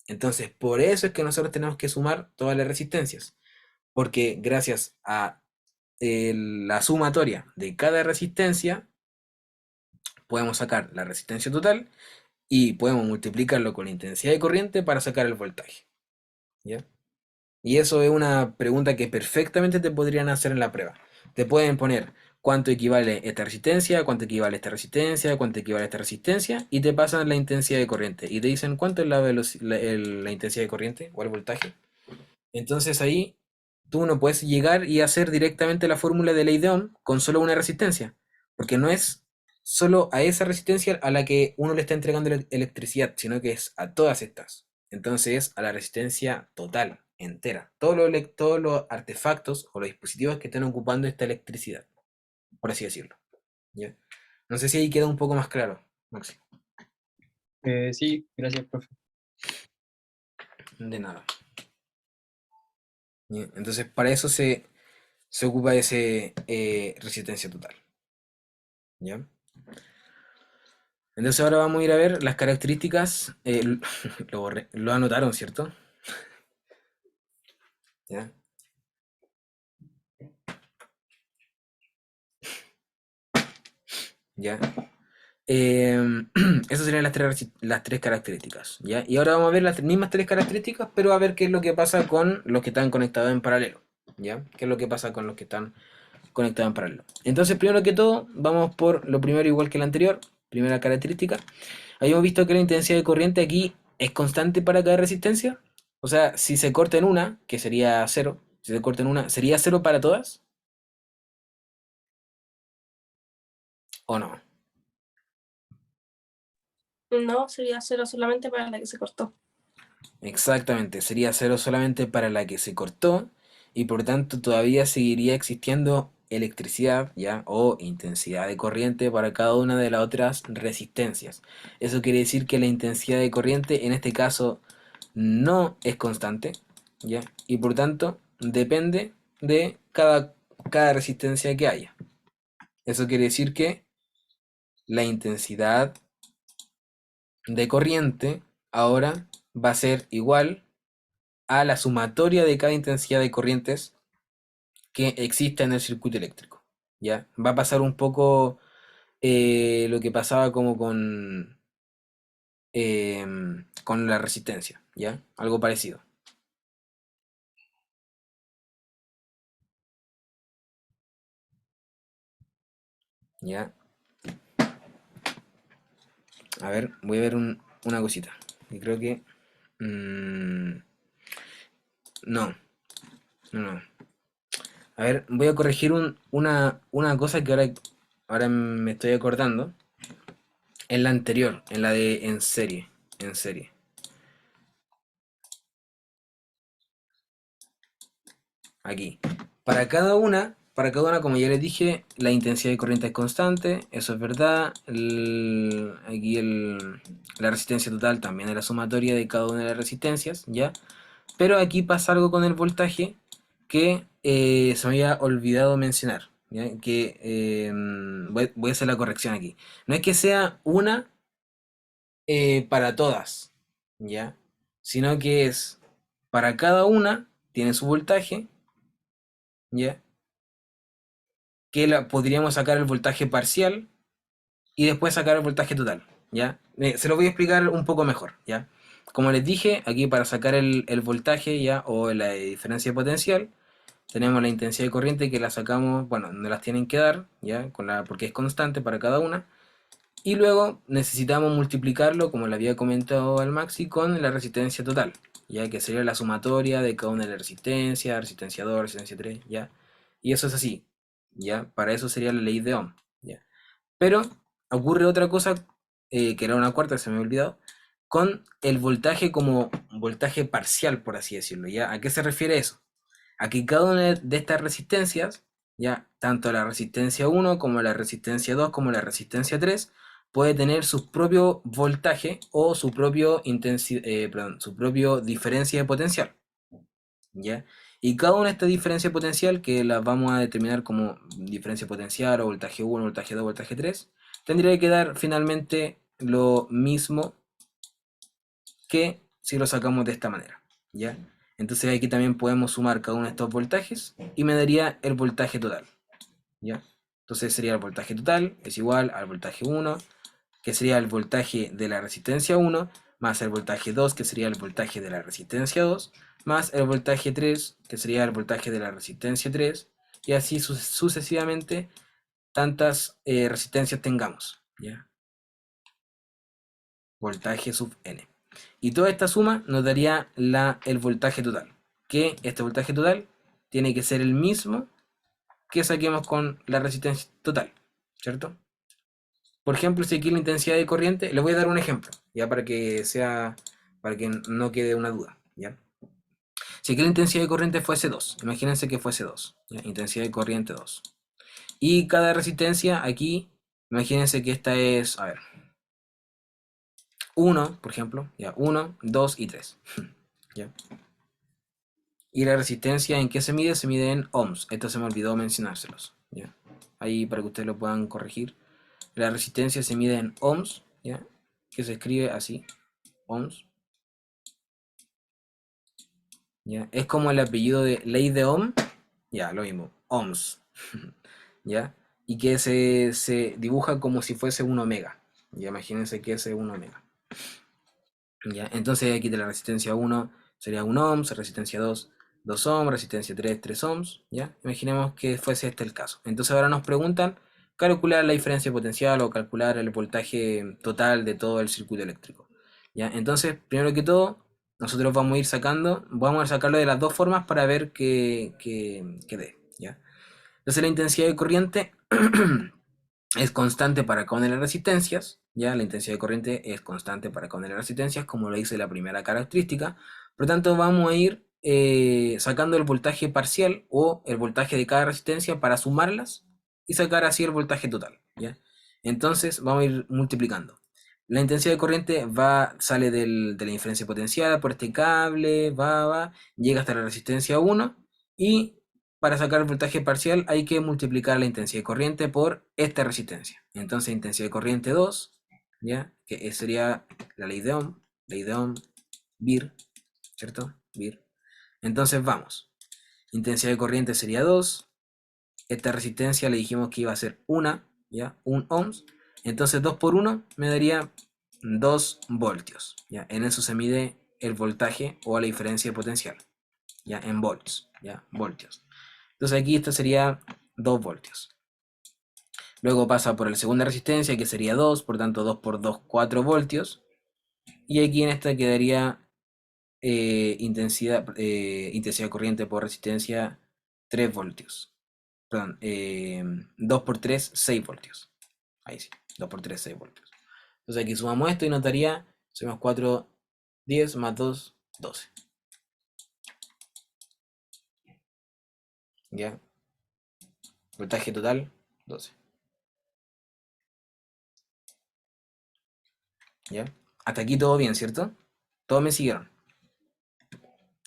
Entonces, por eso es que nosotros tenemos que sumar todas las resistencias, porque gracias a la sumatoria de cada resistencia, podemos sacar la resistencia total y podemos multiplicarlo con la intensidad de corriente para sacar el voltaje. ¿Ya? Y eso es una pregunta que perfectamente te podrían hacer en la prueba. Te pueden poner cuánto equivale esta resistencia, cuánto equivale esta resistencia, cuánto equivale esta resistencia, y te pasan la intensidad de corriente. Y te dicen cuánto es la intensidad de corriente o el voltaje. Entonces ahí tú no puedes llegar y hacer directamente la fórmula de ley de Ohm con solo una resistencia, porque no es solo a esa resistencia a la que uno le está entregando electricidad, sino que es a todas estas. Entonces es a la resistencia total, entera. Todos los artefactos o los dispositivos que estén ocupando esta electricidad, por así decirlo. ¿Ya? No sé si ahí queda un poco más claro, Maxi. Sí, gracias, profe. De nada. ¿Ya? Entonces para eso se ocupa ese resistencia total. ¿Ya? Entonces ahora vamos a ir a ver las características. Lo borré, lo anotaron, ¿cierto? ¿Ya? ¿Ya? Esas serían las tres características, ¿ya? Y ahora vamos a ver las mismas tres características, pero a ver qué es lo que pasa con los que están conectados en paralelo, ¿ya? ¿Qué es lo que pasa con los que están conectados en paralelo? Entonces, primero que todo, vamos por lo primero igual que el anterior, primera característica. Habíamos visto que la intensidad de corriente aquí es constante para cada resistencia. O sea, si se corta en una, que sería cero, si se corta en una, ¿sería cero para todas? ¿O no? No, sería 0 solamente para la que se cortó. Exactamente, sería cero solamente para la que se cortó y por tanto todavía seguiría existiendo electricidad, ¿ya? O intensidad de corriente para cada una de las otras resistencias. Eso quiere decir que la intensidad de corriente en este caso no es constante, ¿ya? Y por tanto depende de cada resistencia que haya. Eso quiere decir que la intensidad de corriente ahora va a ser igual a la sumatoria de cada intensidad de corrientes que exista en el circuito eléctrico. ¿Ya? Va a pasar un poco lo que pasaba como con la resistencia, ¿ya? Algo parecido. ¿Ya? A ver, voy a ver una cosita. Y creo que... no, no. A ver, voy a corregir una cosa que ahora me estoy acordando. En la anterior, en la de en serie. En serie. Aquí. Para cada una, como ya les dije, la intensidad de corriente es constante, eso es verdad. La resistencia total también es la sumatoria de cada una de las resistencias, ¿ya? Pero aquí pasa algo con el voltaje que se me había olvidado mencionar, ¿ya? Que voy a hacer la corrección aquí. No es que sea una para todas, ¿ya? Sino que es para cada una, tiene su voltaje, ¿ya? Que podríamos sacar el voltaje parcial y después sacar el voltaje total, ¿ya? Se lo voy a explicar un poco mejor, ¿ya? Como les dije, aquí para sacar el voltaje, ¿ya? O la diferencia potencial, tenemos la intensidad de corriente que la sacamos, bueno, no las tienen que dar, ¿ya? Porque es constante para cada una. Y luego necesitamos multiplicarlo, como le había comentado al Maxi, con la resistencia total, ya que sería la sumatoria de cada una de las resistencias, resistencia 2, resistencia 3, ¿ya? Y eso es así, ¿ya? Para eso sería la ley de Ohm, ¿ya? Pero ocurre otra cosa, que era una cuarta, se me había olvidado, con el voltaje como voltaje parcial, por así decirlo, ¿ya? ¿A qué se refiere eso? A que cada una de estas resistencias, ¿ya? Tanto la resistencia 1 como la resistencia 2 como la resistencia 3 puede tener su propio voltaje o su propio diferencia de potencial, ¿ya? Y cada una de estas diferencias de potencial, que las vamos a determinar como diferencia potencial o voltaje 1, voltaje 2, voltaje 3, tendría que dar finalmente lo mismo que si lo sacamos de esta manera, ¿ya? Entonces aquí también podemos sumar cada uno de estos voltajes y me daría el voltaje total, ¿ya? Entonces sería el voltaje total es igual al voltaje 1 que sería el voltaje de la resistencia 1, más el voltaje 2, que sería el voltaje de la resistencia 2, más el voltaje 3, que sería el voltaje de la resistencia 3, y así sucesivamente tantas resistencias tengamos, ¿ya? Voltaje sub n. Y toda esta suma nos daría el voltaje total, que este voltaje total tiene que ser el mismo que saquemos con la resistencia total, ¿cierto? Por ejemplo, si aquí la intensidad de corriente, les voy a dar un ejemplo, ya para que no quede una duda, ¿ya? Si aquí la intensidad de corriente fuese 2, imagínense que fuese 2, ¿ya? Intensidad de corriente 2. Y cada resistencia aquí, imagínense que esta es, a ver, 1, por ejemplo, ya, 1, 2 y 3, ¿ya? Y la resistencia, ¿en qué se mide? Se mide en ohms. Esto se me olvidó mencionárselos, ¿ya? Ahí para que ustedes lo puedan corregir. La resistencia se mide en ohms, ¿ya? Que se escribe así, ohms. ¿Ya? Es como el apellido de ley de Ohm, ya, lo mismo, ohms, ¿ya? Y que se dibuja como si fuese un omega, ya, imagínense que ese es un omega, ¿ya? Entonces aquí de la resistencia 1 sería 1 ohms, resistencia 2, 2 ohms, resistencia 3, 3 ohms, ¿ya? Imaginemos que fuese este el caso. Entonces ahora nos preguntan calcular la diferencia potencial o calcular el voltaje total de todo el circuito eléctrico, ¿ya? Entonces, primero que todo, nosotros vamos a sacarlo de las dos formas para ver que dé, ¿ya? Entonces la intensidad de corriente es constante para cada una de las resistencias, ¿ya? La intensidad de corriente es constante para cada una de las resistencias, como lo dice la primera característica. Por lo tanto, vamos a ir sacando el voltaje parcial o el voltaje de cada resistencia para sumarlas y sacar así el voltaje total, ¿ya? Entonces, vamos a ir multiplicando. La intensidad de corriente sale de la diferencia potencial por este cable, llega hasta la resistencia 1 y para sacar el voltaje parcial hay que multiplicar la intensidad de corriente por esta resistencia. Entonces intensidad de corriente 2, ¿ya? Que sería la ley de Ohm, VIR, ¿cierto? VIR. Entonces vamos. Intensidad de corriente sería 2. Esta resistencia le dijimos que iba a ser 1, ¿ya? 1 ohms. Entonces 2 por 1 me daría 2 voltios, ¿ya? En eso se mide el voltaje o la diferencia de potencial, ¿ya? En volts, ¿ya? Voltios. Entonces aquí esto sería 2 voltios. Luego pasa por la segunda resistencia, que sería 2, por tanto 2 por 2, 4 voltios. Y aquí en esta quedaría intensidad de corriente por resistencia 3 voltios. Perdón, 2 por 3, 6 voltios. Ahí sí, 2 por 3, 6 voltios. Entonces aquí sumamos esto y nos daría, sumamos 4, 10 más 2, 12. ¿Ya? Voltaje total, 12. ¿Ya? Hasta aquí todo bien, ¿cierto? Todos me siguieron,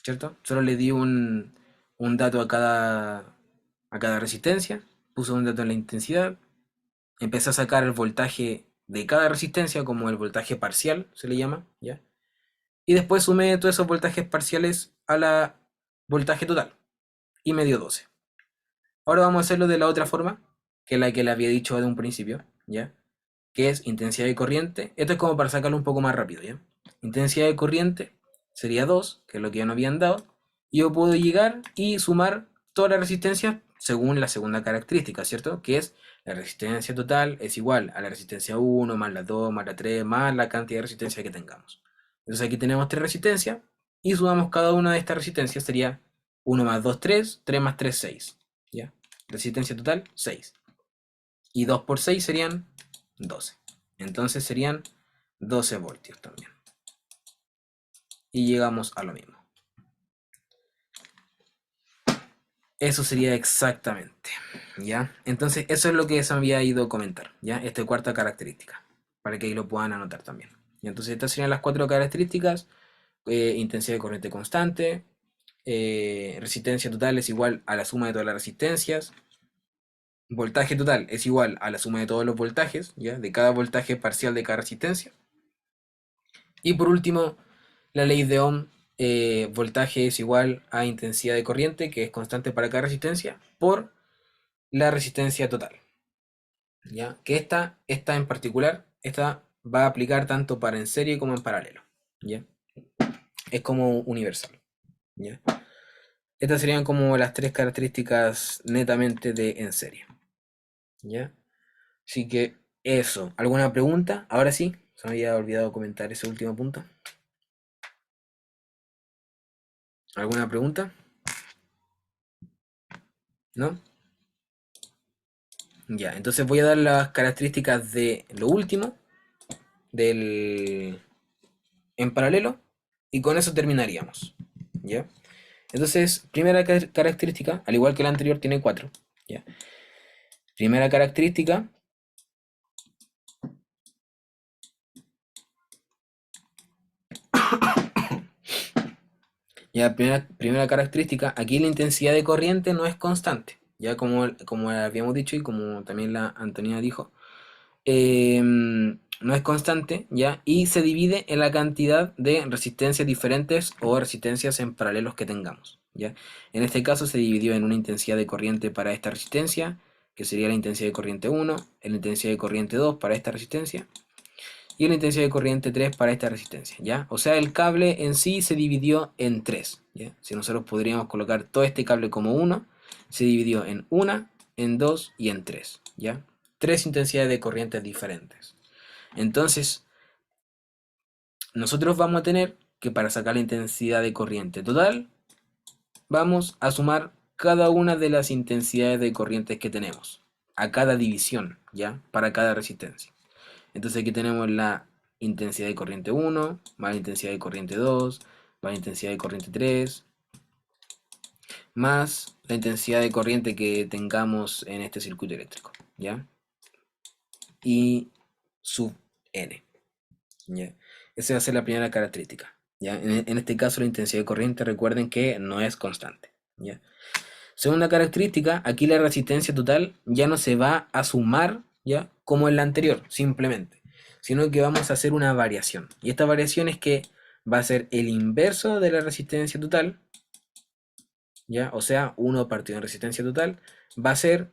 ¿cierto? Solo le di un dato a cada resistencia, puse un dato en la intensidad, empecé a sacar el voltaje de cada resistencia, como el voltaje parcial, se le llama, ¿ya? Y después sumé todos esos voltajes parciales a la voltaje total, y me dio 12. Ahora vamos a hacerlo de la otra forma, que es la que le había dicho de un principio, ¿ya? Que es intensidad de corriente. Esto es como para sacarlo un poco más rápido, ¿ya? Intensidad de corriente sería 2, que es lo que ya nos habían dado. Y yo puedo llegar y sumar todas las resistencias según la segunda característica, ¿cierto? Que es la resistencia total es igual a la resistencia 1, más la 2, más la 3, más la cantidad de resistencia que tengamos. Entonces aquí tenemos 3 resistencias y sumamos cada una de estas resistencias, sería 1 más 2, 3, 3 más 3, 6, ¿ya? Resistencia total, 6. Y 2 por 6 serían 12. Entonces serían 12 voltios también. Y llegamos a lo mismo. Eso sería exactamente, ¿ya? Entonces eso es lo que se me había ido a comentar, ¿ya? Esta cuarta característica, para que ahí lo puedan anotar también. Y entonces estas serían las 4 características. Intensidad de corriente constante, resistencia total es igual a la suma de todas las resistencias, voltaje total es igual a la suma de todos los voltajes, ¿ya? De cada voltaje parcial de cada resistencia. Y por último, la ley de Ohm, voltaje es igual a intensidad de corriente, que es constante para cada resistencia, por la resistencia total, ¿ya? Que esta en particular esta va a aplicar tanto para en serie como en paralelo, ¿ya? Es como universal, ¿ya? Estas serían como las tres características netamente de en serie, ¿ya? Así que eso. ¿Alguna pregunta? Ahora sí, se me había olvidado comentar ese último punto. ¿Alguna pregunta? ¿No? Ya, entonces voy a dar las características de lo último, del en paralelo, y con eso terminaríamos, ¿ya? Entonces, primera característica, al igual que la anterior, tiene 4, ¿ya? Primera característica, ya, primera característica, aquí la intensidad de corriente no es constante, ya como habíamos dicho y como también la Antonina dijo, no es constante, ¿ya? Y se divide en la cantidad de resistencias diferentes o resistencias en paralelos que tengamos, ¿ya? En este caso se dividió en una intensidad de corriente para esta resistencia, que sería la intensidad de corriente 1, la intensidad de corriente 2 para esta resistencia, y la intensidad de corriente 3 para esta resistencia, ¿ya? O sea, el cable en sí se dividió en 3, ¿ya? Si nosotros podríamos colocar todo este cable como 1, se dividió en 1, en 2 y en 3, ¿ya? 3 intensidades de corrientes diferentes. Entonces, nosotros vamos a tener que para sacar la intensidad de corriente total, vamos a sumar cada una de las intensidades de corrientes que tenemos, a cada división, ¿ya? Para cada resistencia. Entonces aquí tenemos la intensidad de corriente 1, más la intensidad de corriente 2, más la intensidad de corriente 3, más la intensidad de corriente que tengamos en este circuito eléctrico, ¿ya? Y sub n, ¿ya? Esa va a ser la primera característica, ¿ya? En este caso la intensidad de corriente, recuerden que no es constante, ¿ya? Segunda característica, aquí la resistencia total ya no se va a sumar, ¿ya? Como en la anterior, simplemente, sino que vamos a hacer una variación. Y esta variación es que va a ser el inverso de la resistencia total, ¿ya? O sea, 1 partido en resistencia total va a ser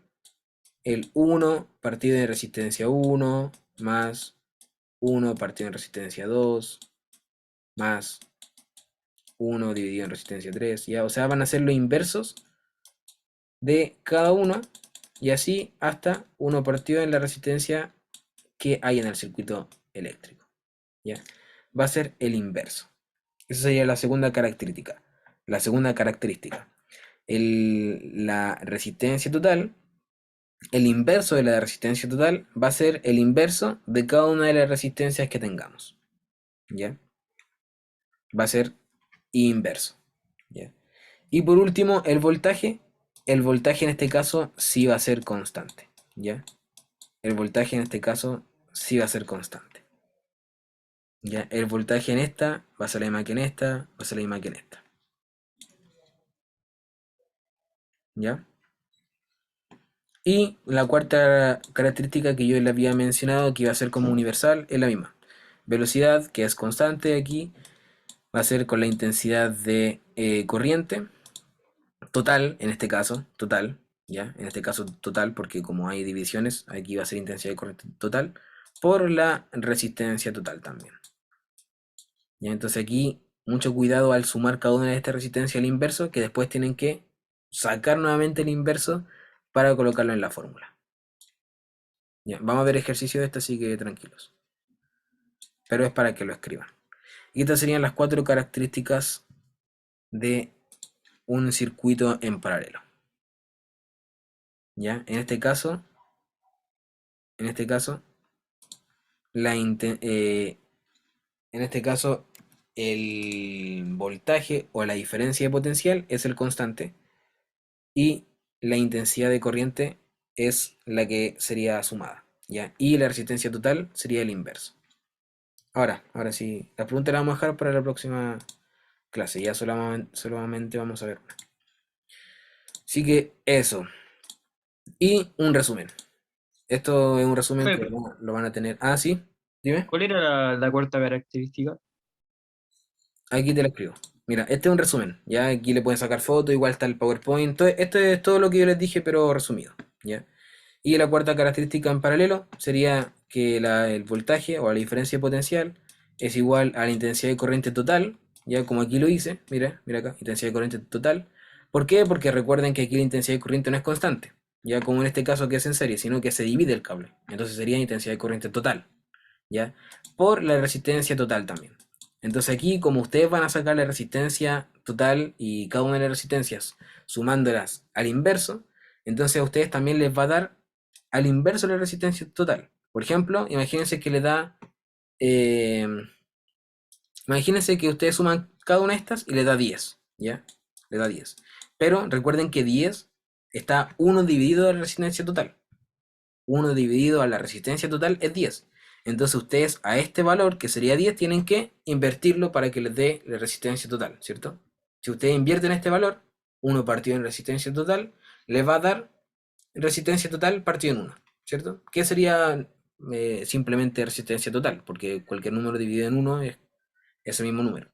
el 1 partido en resistencia 1 más 1 partido en resistencia 2 más 1 dividido en resistencia 3, ¿ya? O sea, van a ser los inversos de cada uno y así hasta 1 partido en la resistencia que hay en el circuito eléctrico, ¿ya? Va a ser el inverso. Esa sería la segunda característica. La segunda característica. La resistencia total, el inverso de la resistencia total va a ser el inverso de cada una de las resistencias que tengamos, ¿ya? Va a ser inverso, ¿ya? Y por último, el voltaje. El voltaje en este caso sí va a ser constante, ¿ya? El voltaje en este caso sí va a ser constante, ¿ya? El voltaje en esta va a ser la misma que en esta, va a ser la misma que en esta, ¿ya? Y la cuarta característica que yo le había mencionado, que iba a ser como universal, es la misma. Velocidad, que es constante aquí, va a ser con la intensidad de corriente, total, en este caso, total, ¿ya? En este caso total, porque como hay divisiones, aquí va a ser intensidad de corriente total, por la resistencia total también. ¿Ya? Entonces aquí, mucho cuidado al sumar cada una de estas resistencias al inverso, que después tienen que sacar nuevamente el inverso para colocarlo en la fórmula. ¿Ya? Vamos a ver ejercicio de esto, así que tranquilos. Pero es para que lo escriban. Y estas serían las 4 características de un circuito en paralelo. ¿Ya? En este caso, el voltaje o la diferencia de potencial es el constante y la intensidad de corriente es la que sería sumada, ¿ya? Y la resistencia total sería el inverso. Ahora sí, la pregunta la vamos a dejar para la próxima clase, ya solamente vamos a ver una. Así que eso. Y un resumen. Esto es un resumen que lo van a tener. Ah, sí, dime. ¿Cuál era la cuarta característica? Aquí te lo escribo. Mira, este es un resumen. Ya aquí le pueden sacar fotos, igual está el PowerPoint. Esto es todo lo que yo les dije, pero resumido. ¿Ya? Y la cuarta característica en paralelo sería que el voltaje o la diferencia potencial es igual a la intensidad de corriente total, ya como aquí lo hice, mira, mira acá, intensidad de corriente total. ¿Por qué? Porque recuerden que aquí la intensidad de corriente no es constante, ya como en este caso que es en serie, sino que se divide el cable. Entonces sería intensidad de corriente total, ¿ya? Por la resistencia total también. Entonces aquí, como ustedes van a sacar la resistencia total y cada una de las resistencias sumándolas al inverso, entonces a ustedes también les va a dar al inverso la resistencia total. Por ejemplo, imagínense que le da, eh, imagínense que ustedes suman cada una de estas y le da 10, ¿ya? Le da 10. Pero recuerden que 10 está 1 dividido a la resistencia total. 1 dividido a la resistencia total es 10. Entonces ustedes a este valor, que sería 10, tienen que invertirlo para que les dé la resistencia total, ¿cierto? Si ustedes invierten este valor, 1 partido en resistencia total, les va a dar resistencia total partido en 1, ¿cierto? ¿Qué sería simplemente resistencia total? Porque cualquier número dividido en 1 es ese mismo número.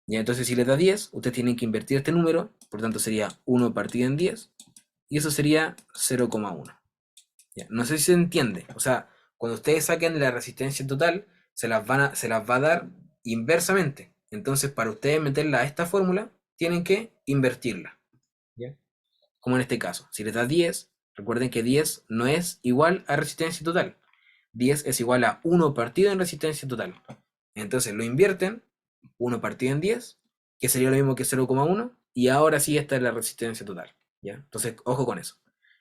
Ya, entonces si les da 10, ustedes tienen que invertir este número, por tanto sería 1 partido en 10, y eso sería 0,1. No sé si se entiende. O sea, cuando ustedes saquen la resistencia total, se las va a dar inversamente. Entonces, para ustedes meterla a esta fórmula, tienen que invertirla. ¿Ya? Como en este caso. Si les da 10, recuerden que 10 no es igual a resistencia total. 10 es igual a 1 partido en resistencia total. Entonces lo invierten, 1 partido en 10, que sería lo mismo que 0,1, y ahora sí esta es la resistencia total. ¿Ya? Entonces, ojo con eso.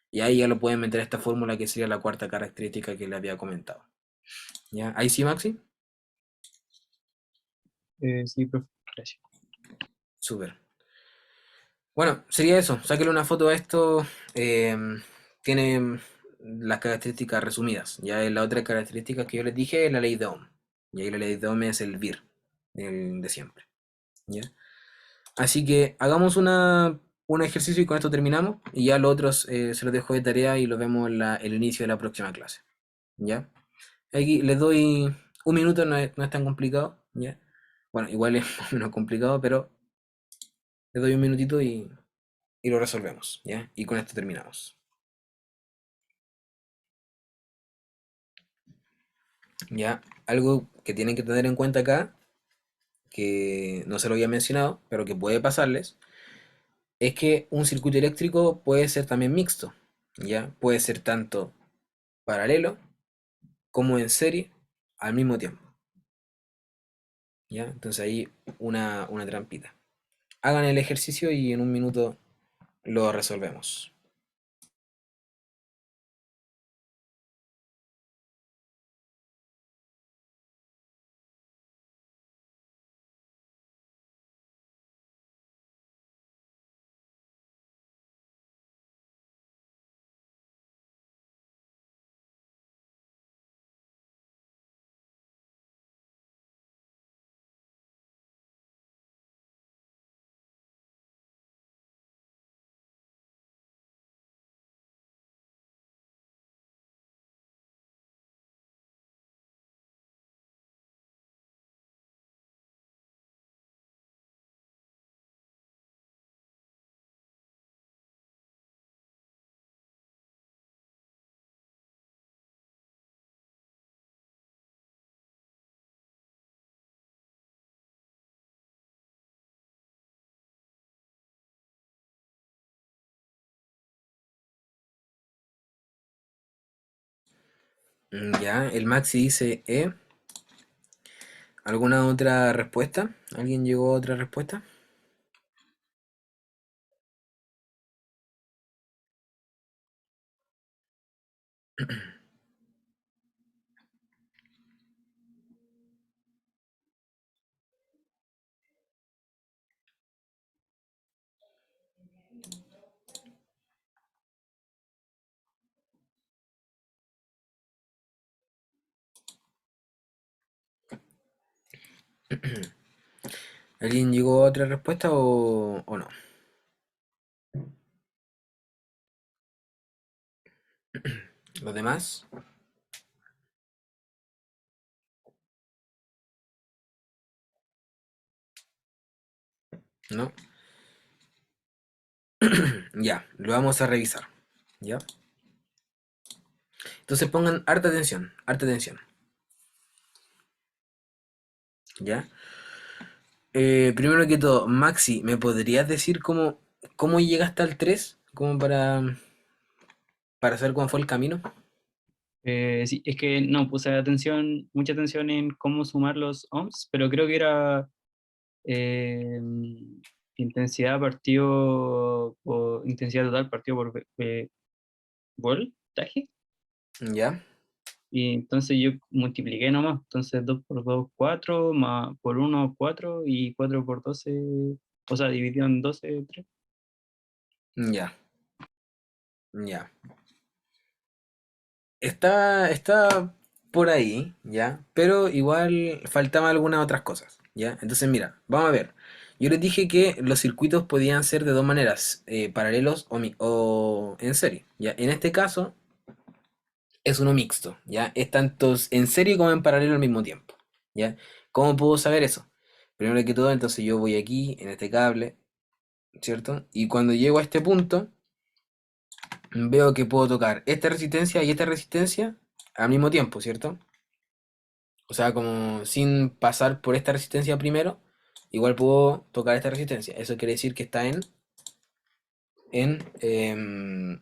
Y ahí ya lo pueden meter a esta fórmula que sería la cuarta característica que les había comentado. ¿Ya? Ahí sí, Maxi. Sí, profe, gracias. Súper. Bueno, sería eso. Sáquenle una foto a esto. Tiene las características resumidas. Ya la otra característica que yo les dije es la ley de Ohm. Y ahí la ley de Ohm es el VIR, el de siempre. ¿Ya? Así que hagamos un ejercicio y con esto terminamos. Y ya los otros se los dejo de tarea y los vemos en el inicio de la próxima clase. ¿Ya? Aquí les doy un minuto, no es tan complicado. ¿Ya? Bueno, igual es más o menos complicado, pero les doy un minutito y lo resolvemos. ¿Ya? Y con esto terminamos. ¿Ya? Algo que tienen que tener en cuenta acá, que no se lo había mencionado, pero que puede pasarles, es que un circuito eléctrico puede ser también mixto. ¿Ya? Puede ser tanto paralelo como en serie al mismo tiempo. ¿Ya? Entonces ahí una trampita. Hagan el ejercicio y en un minuto lo resolvemos. Ya, el Maxi dice E. ¿Alguna otra respuesta? ¿Alguien llegó a otra respuesta? ¿Alguien llegó a otra respuesta o no? ¿Los demás? ¿No? Ya, lo vamos a revisar. ¿Ya? Entonces pongan harta atención, harta atención. ¿Ya? Primero que todo, Maxi, ¿me podrías decir cómo llegaste al 3? Como para saber cómo fue el camino. Sí, es que no puse atención, mucha atención en cómo sumar los ohms, pero creo que era eh, intensidad partido por intensidad total partido por voltaje. ¿Ya? Y entonces yo multipliqué nomás. Entonces 2 por 2 4 más por uno 4 y 4 por 12 o sea, dividido en 12 3. Ya, ya. Está por ahí, ¿ya? Pero igual faltaban algunas otras cosas, ¿ya? Entonces, mira, vamos a ver. Yo les dije que los circuitos podían ser de dos maneras, paralelos o en serie, ¿ya? En este caso es uno mixto, ¿ya? Es tanto en serie como en paralelo al mismo tiempo, ¿ya? ¿Cómo puedo saber eso? Primero que todo, entonces yo voy aquí, en este cable, ¿cierto? Y cuando llego a este punto, veo que puedo tocar esta resistencia y esta resistencia al mismo tiempo, ¿cierto? O sea, como sin pasar por esta resistencia primero, igual puedo tocar esta resistencia. Eso quiere decir que está en, en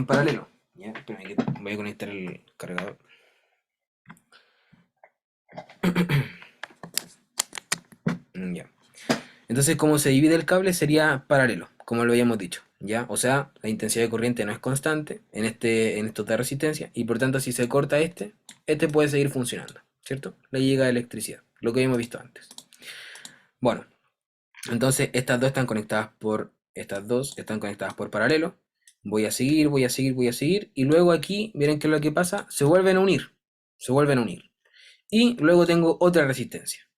paralelo. Ya, espérame que voy a conectar el cargador. Ya. Entonces, como se divide el cable sería paralelo, como lo habíamos dicho, ¿ya? O sea, la intensidad de corriente no es constante en estos de resistencia, y por tanto, si se corta este puede seguir funcionando, ¿cierto? Le llega electricidad, lo que habíamos visto antes. Bueno, entonces estas dos están conectadas por paralelo. Voy a seguir, voy a seguir, voy a seguir, y luego aquí, miren qué es lo que pasa, se vuelven a unir, se vuelven a unir. Y luego tengo otra resistencia,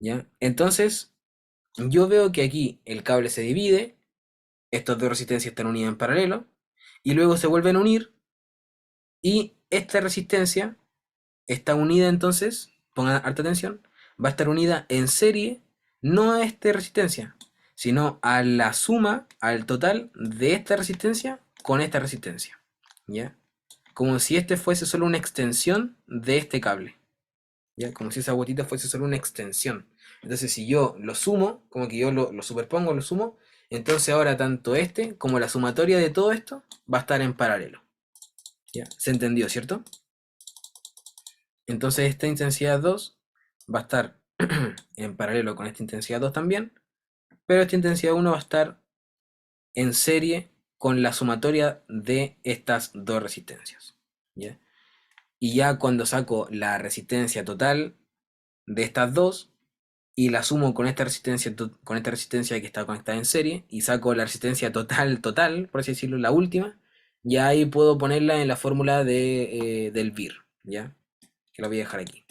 ¿ya? Entonces, yo veo que aquí el cable se divide, estas dos resistencias están unidas en paralelo, y luego se vuelven a unir, y esta resistencia está unida entonces, pongan harta atención, va a estar unida en serie, no a esta resistencia, sino a la suma, al total de esta resistencia con esta resistencia, ¿ya? Como si este fuese solo una extensión de este cable, ¿ya? Como si esa gotita fuese solo una extensión. Entonces, si yo lo sumo, como que yo lo superpongo, lo sumo, entonces ahora tanto este como la sumatoria de todo esto va a estar en paralelo. ¿Ya? ¿Se entendió, cierto? Entonces esta intensidad 2 va a estar en paralelo con esta intensidad 2 también, pero esta intensidad 1 va a estar en serie con la sumatoria de estas dos resistencias, ¿ya? Y ya cuando saco la resistencia total de estas dos y la sumo con esta resistencia que está conectada en serie y saco la resistencia total, por así decirlo, la última, ya ahí puedo ponerla en la fórmula del VIR, ¿ya? Que la voy a dejar aquí,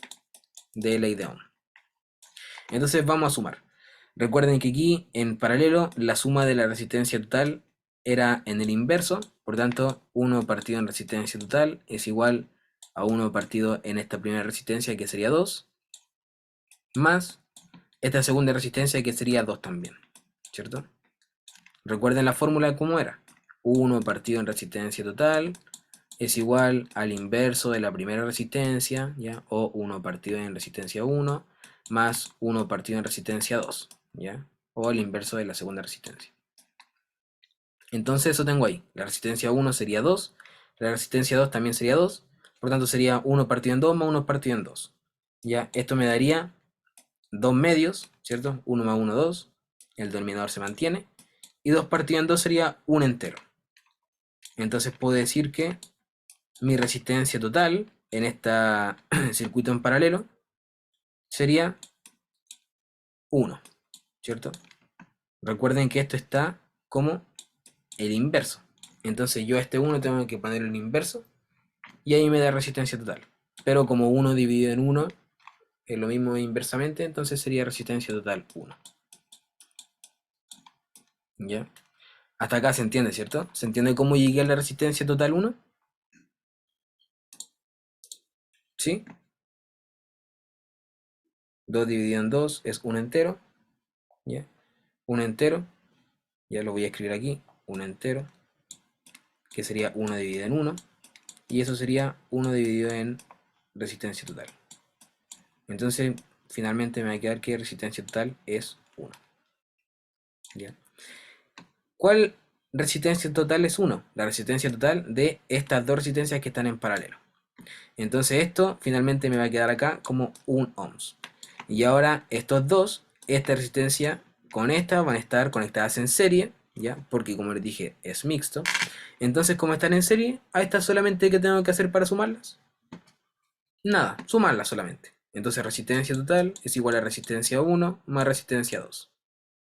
de ley de Ohm. Entonces vamos a sumar. Recuerden que aquí en paralelo la suma de la resistencia total era en el inverso, por tanto 1 partido en resistencia total es igual a 1 partido en esta primera resistencia que sería 2, más esta segunda resistencia que sería 2 también, ¿cierto? Recuerden la fórmula cómo era. 1 partido en resistencia total es igual al inverso de la primera resistencia, ¿ya? O 1 partido en resistencia 1 más 1 partido en resistencia 2, ¿ya? O el inverso de la segunda resistencia. Entonces eso tengo ahí. La resistencia 1 sería 2, la resistencia 2 también sería 2, por tanto sería 1 partido en 2 más 1 partido en 2. ¿Ya? Esto me daría 2 medios, ¿cierto? 1 más 1, 2, el denominador se mantiene, y 2 partido en 2 sería un entero. Entonces puedo decir que mi resistencia total en este circuito en paralelo sería 1, ¿cierto? Recuerden que esto está como el inverso. Entonces yo a este 1 tengo que poner el inverso y ahí me da resistencia total. Pero como 1 dividido en 1 es lo mismo inversamente, entonces sería resistencia total 1. ¿Ya? Hasta acá se entiende, ¿cierto? ¿Se entiende cómo llegué a la resistencia total 1? ¿Sí? 2 dividido en 2 es un entero, ¿ya? Un entero, ya lo voy a escribir aquí, 1 entero, que sería 1 dividido en 1, y eso sería 1 dividido en resistencia total. Entonces, finalmente me va a quedar que resistencia total es 1. ¿Ya? ¿Cuál resistencia total es 1? La resistencia total de estas dos resistencias que están en paralelo. Entonces esto finalmente me va a quedar acá como 1 ohms. Y ahora estos dos, esta resistencia con esta van a estar conectadas en serie, ¿ya? Porque como les dije, es mixto. Entonces, como están en serie, a estas solamente, ¿qué tengo que hacer para sumarlas? Nada, sumarlas solamente. Entonces resistencia total es igual a resistencia 1 más resistencia 2.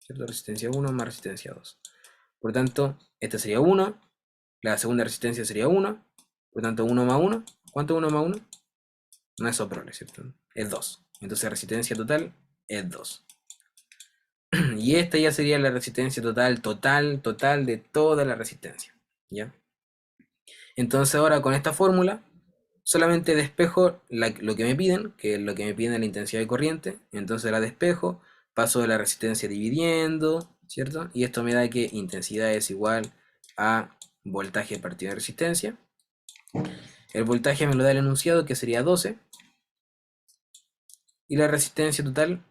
¿Cierto? Resistencia 1 más resistencia 2. Por tanto, esta sería 1, la segunda resistencia sería 1, por tanto 1 más 1, ¿cuánto es 1 más 1? No es soprole, ¿cierto? Es 2. Entonces resistencia total es 2. Y esta ya sería la resistencia total de toda la resistencia, ¿ya? Entonces ahora con esta fórmula solamente despejo lo que me piden, que es lo que me piden la intensidad de corriente. Entonces la despejo, paso de la resistencia dividiendo, ¿cierto? Y esto me da que intensidad es igual a voltaje partido de resistencia. El voltaje me lo da el enunciado, que sería 12. Y la resistencia total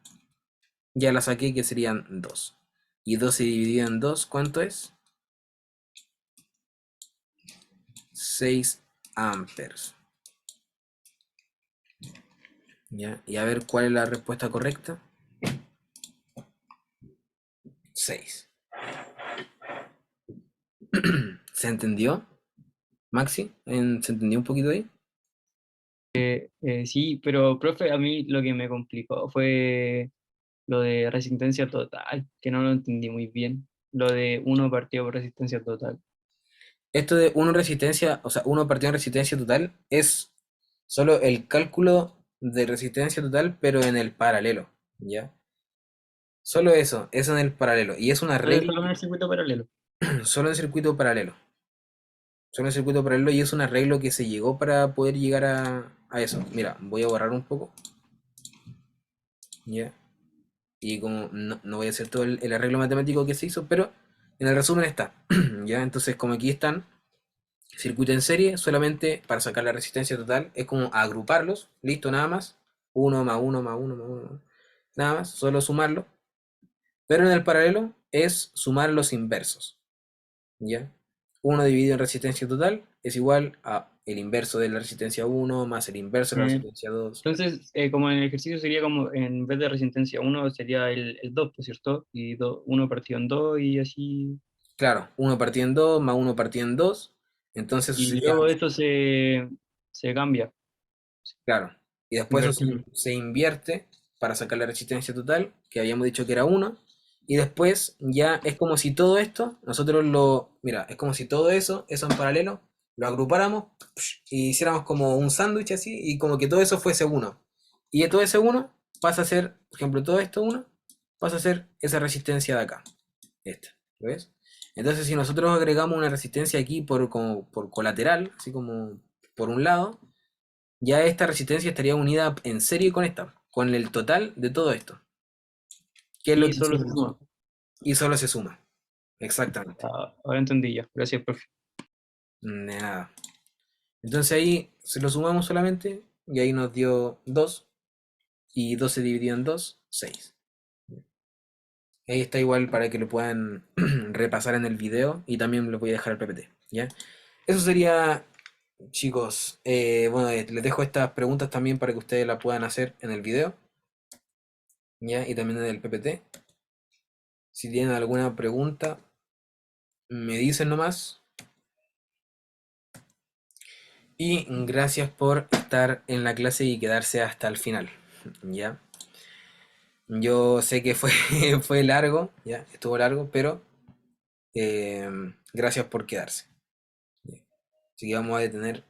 ya la saqué, que serían 2. Y 12 dividido en 2, ¿cuánto es? 6 amperes. ¿Ya? Y a ver cuál es la respuesta correcta. 6. ¿Se entendió, Maxi? ¿Se entendió un poquito ahí? Sí, pero profe, a mí lo que me complicó fue lo de resistencia total, que no lo entendí muy bien. Lo de 1 partido por resistencia total. Esto de 1 resistencia, o sea, 1 partido en resistencia total es solo el cálculo de resistencia total, pero en el paralelo, ¿ya? Solo eso en el paralelo. Y es una regla, Solo en el circuito paralelo. solo en circuito paralelo. Solo en circuito paralelo, y es un arreglo que se llegó para poder llegar a eso. Mira, voy a borrar un poco, ¿ya? Y como no voy a hacer todo el arreglo matemático que se hizo, pero en el resumen está, ¿ya? Entonces, como aquí están, circuito en serie, solamente para sacar la resistencia total, es como agruparlos, listo, nada más. 1 más 1 más 1 más 1, nada más, solo sumarlo. Pero en el paralelo es sumar los inversos, ¿ya? 1 dividido en resistencia total es igual a el inverso de la resistencia 1 más el inverso de la Mm. resistencia 2. Entonces, como en el ejercicio sería como, en vez de resistencia 1 sería el 2, ¿por cierto? Y 1 partido en 2 y así. Claro, 1 partido en 2 más 1 partido en 2. Entonces eso Y sería, luego esto se cambia, claro. Y después eso invertido. se invierte para sacar la resistencia total, que habíamos dicho que era 1. Y después ya es como si todo esto, nosotros mira, es como si todo eso en paralelo, lo agrupáramos y hiciéramos como un sándwich así, y como que todo eso fuese 1. Y de todo ese 1 pasa a ser, por ejemplo, todo esto 1, pasa a ser esa resistencia de acá. Esta, ¿lo ves? Entonces, si nosotros agregamos una resistencia aquí como por colateral, así como por un lado, ya esta resistencia estaría unida en serie con esta, con el total de todo esto. ¿Qué es lo Y que solo se hicimos? suma. Y solo se suma. Exactamente. Ah, ahora entendí ya. Gracias, profe. De nada. Entonces ahí se lo sumamos solamente y ahí nos dio 2. Y 12 dividido en 2, 6. Ahí está igual para que lo puedan repasar en el video, y también les voy a dejar el PPT, ¿ya? Eso sería, chicos. Bueno, les dejo estas preguntas también para que ustedes las puedan hacer en el video, ¿ya? Y también en el PPT. Si tienen alguna pregunta, me dicen nomás. Y gracias por estar en la clase y quedarse hasta el final, ¿ya? Yo sé que fue, fue largo, ¿ya? Estuvo largo, pero gracias por quedarse. Así que vamos a detener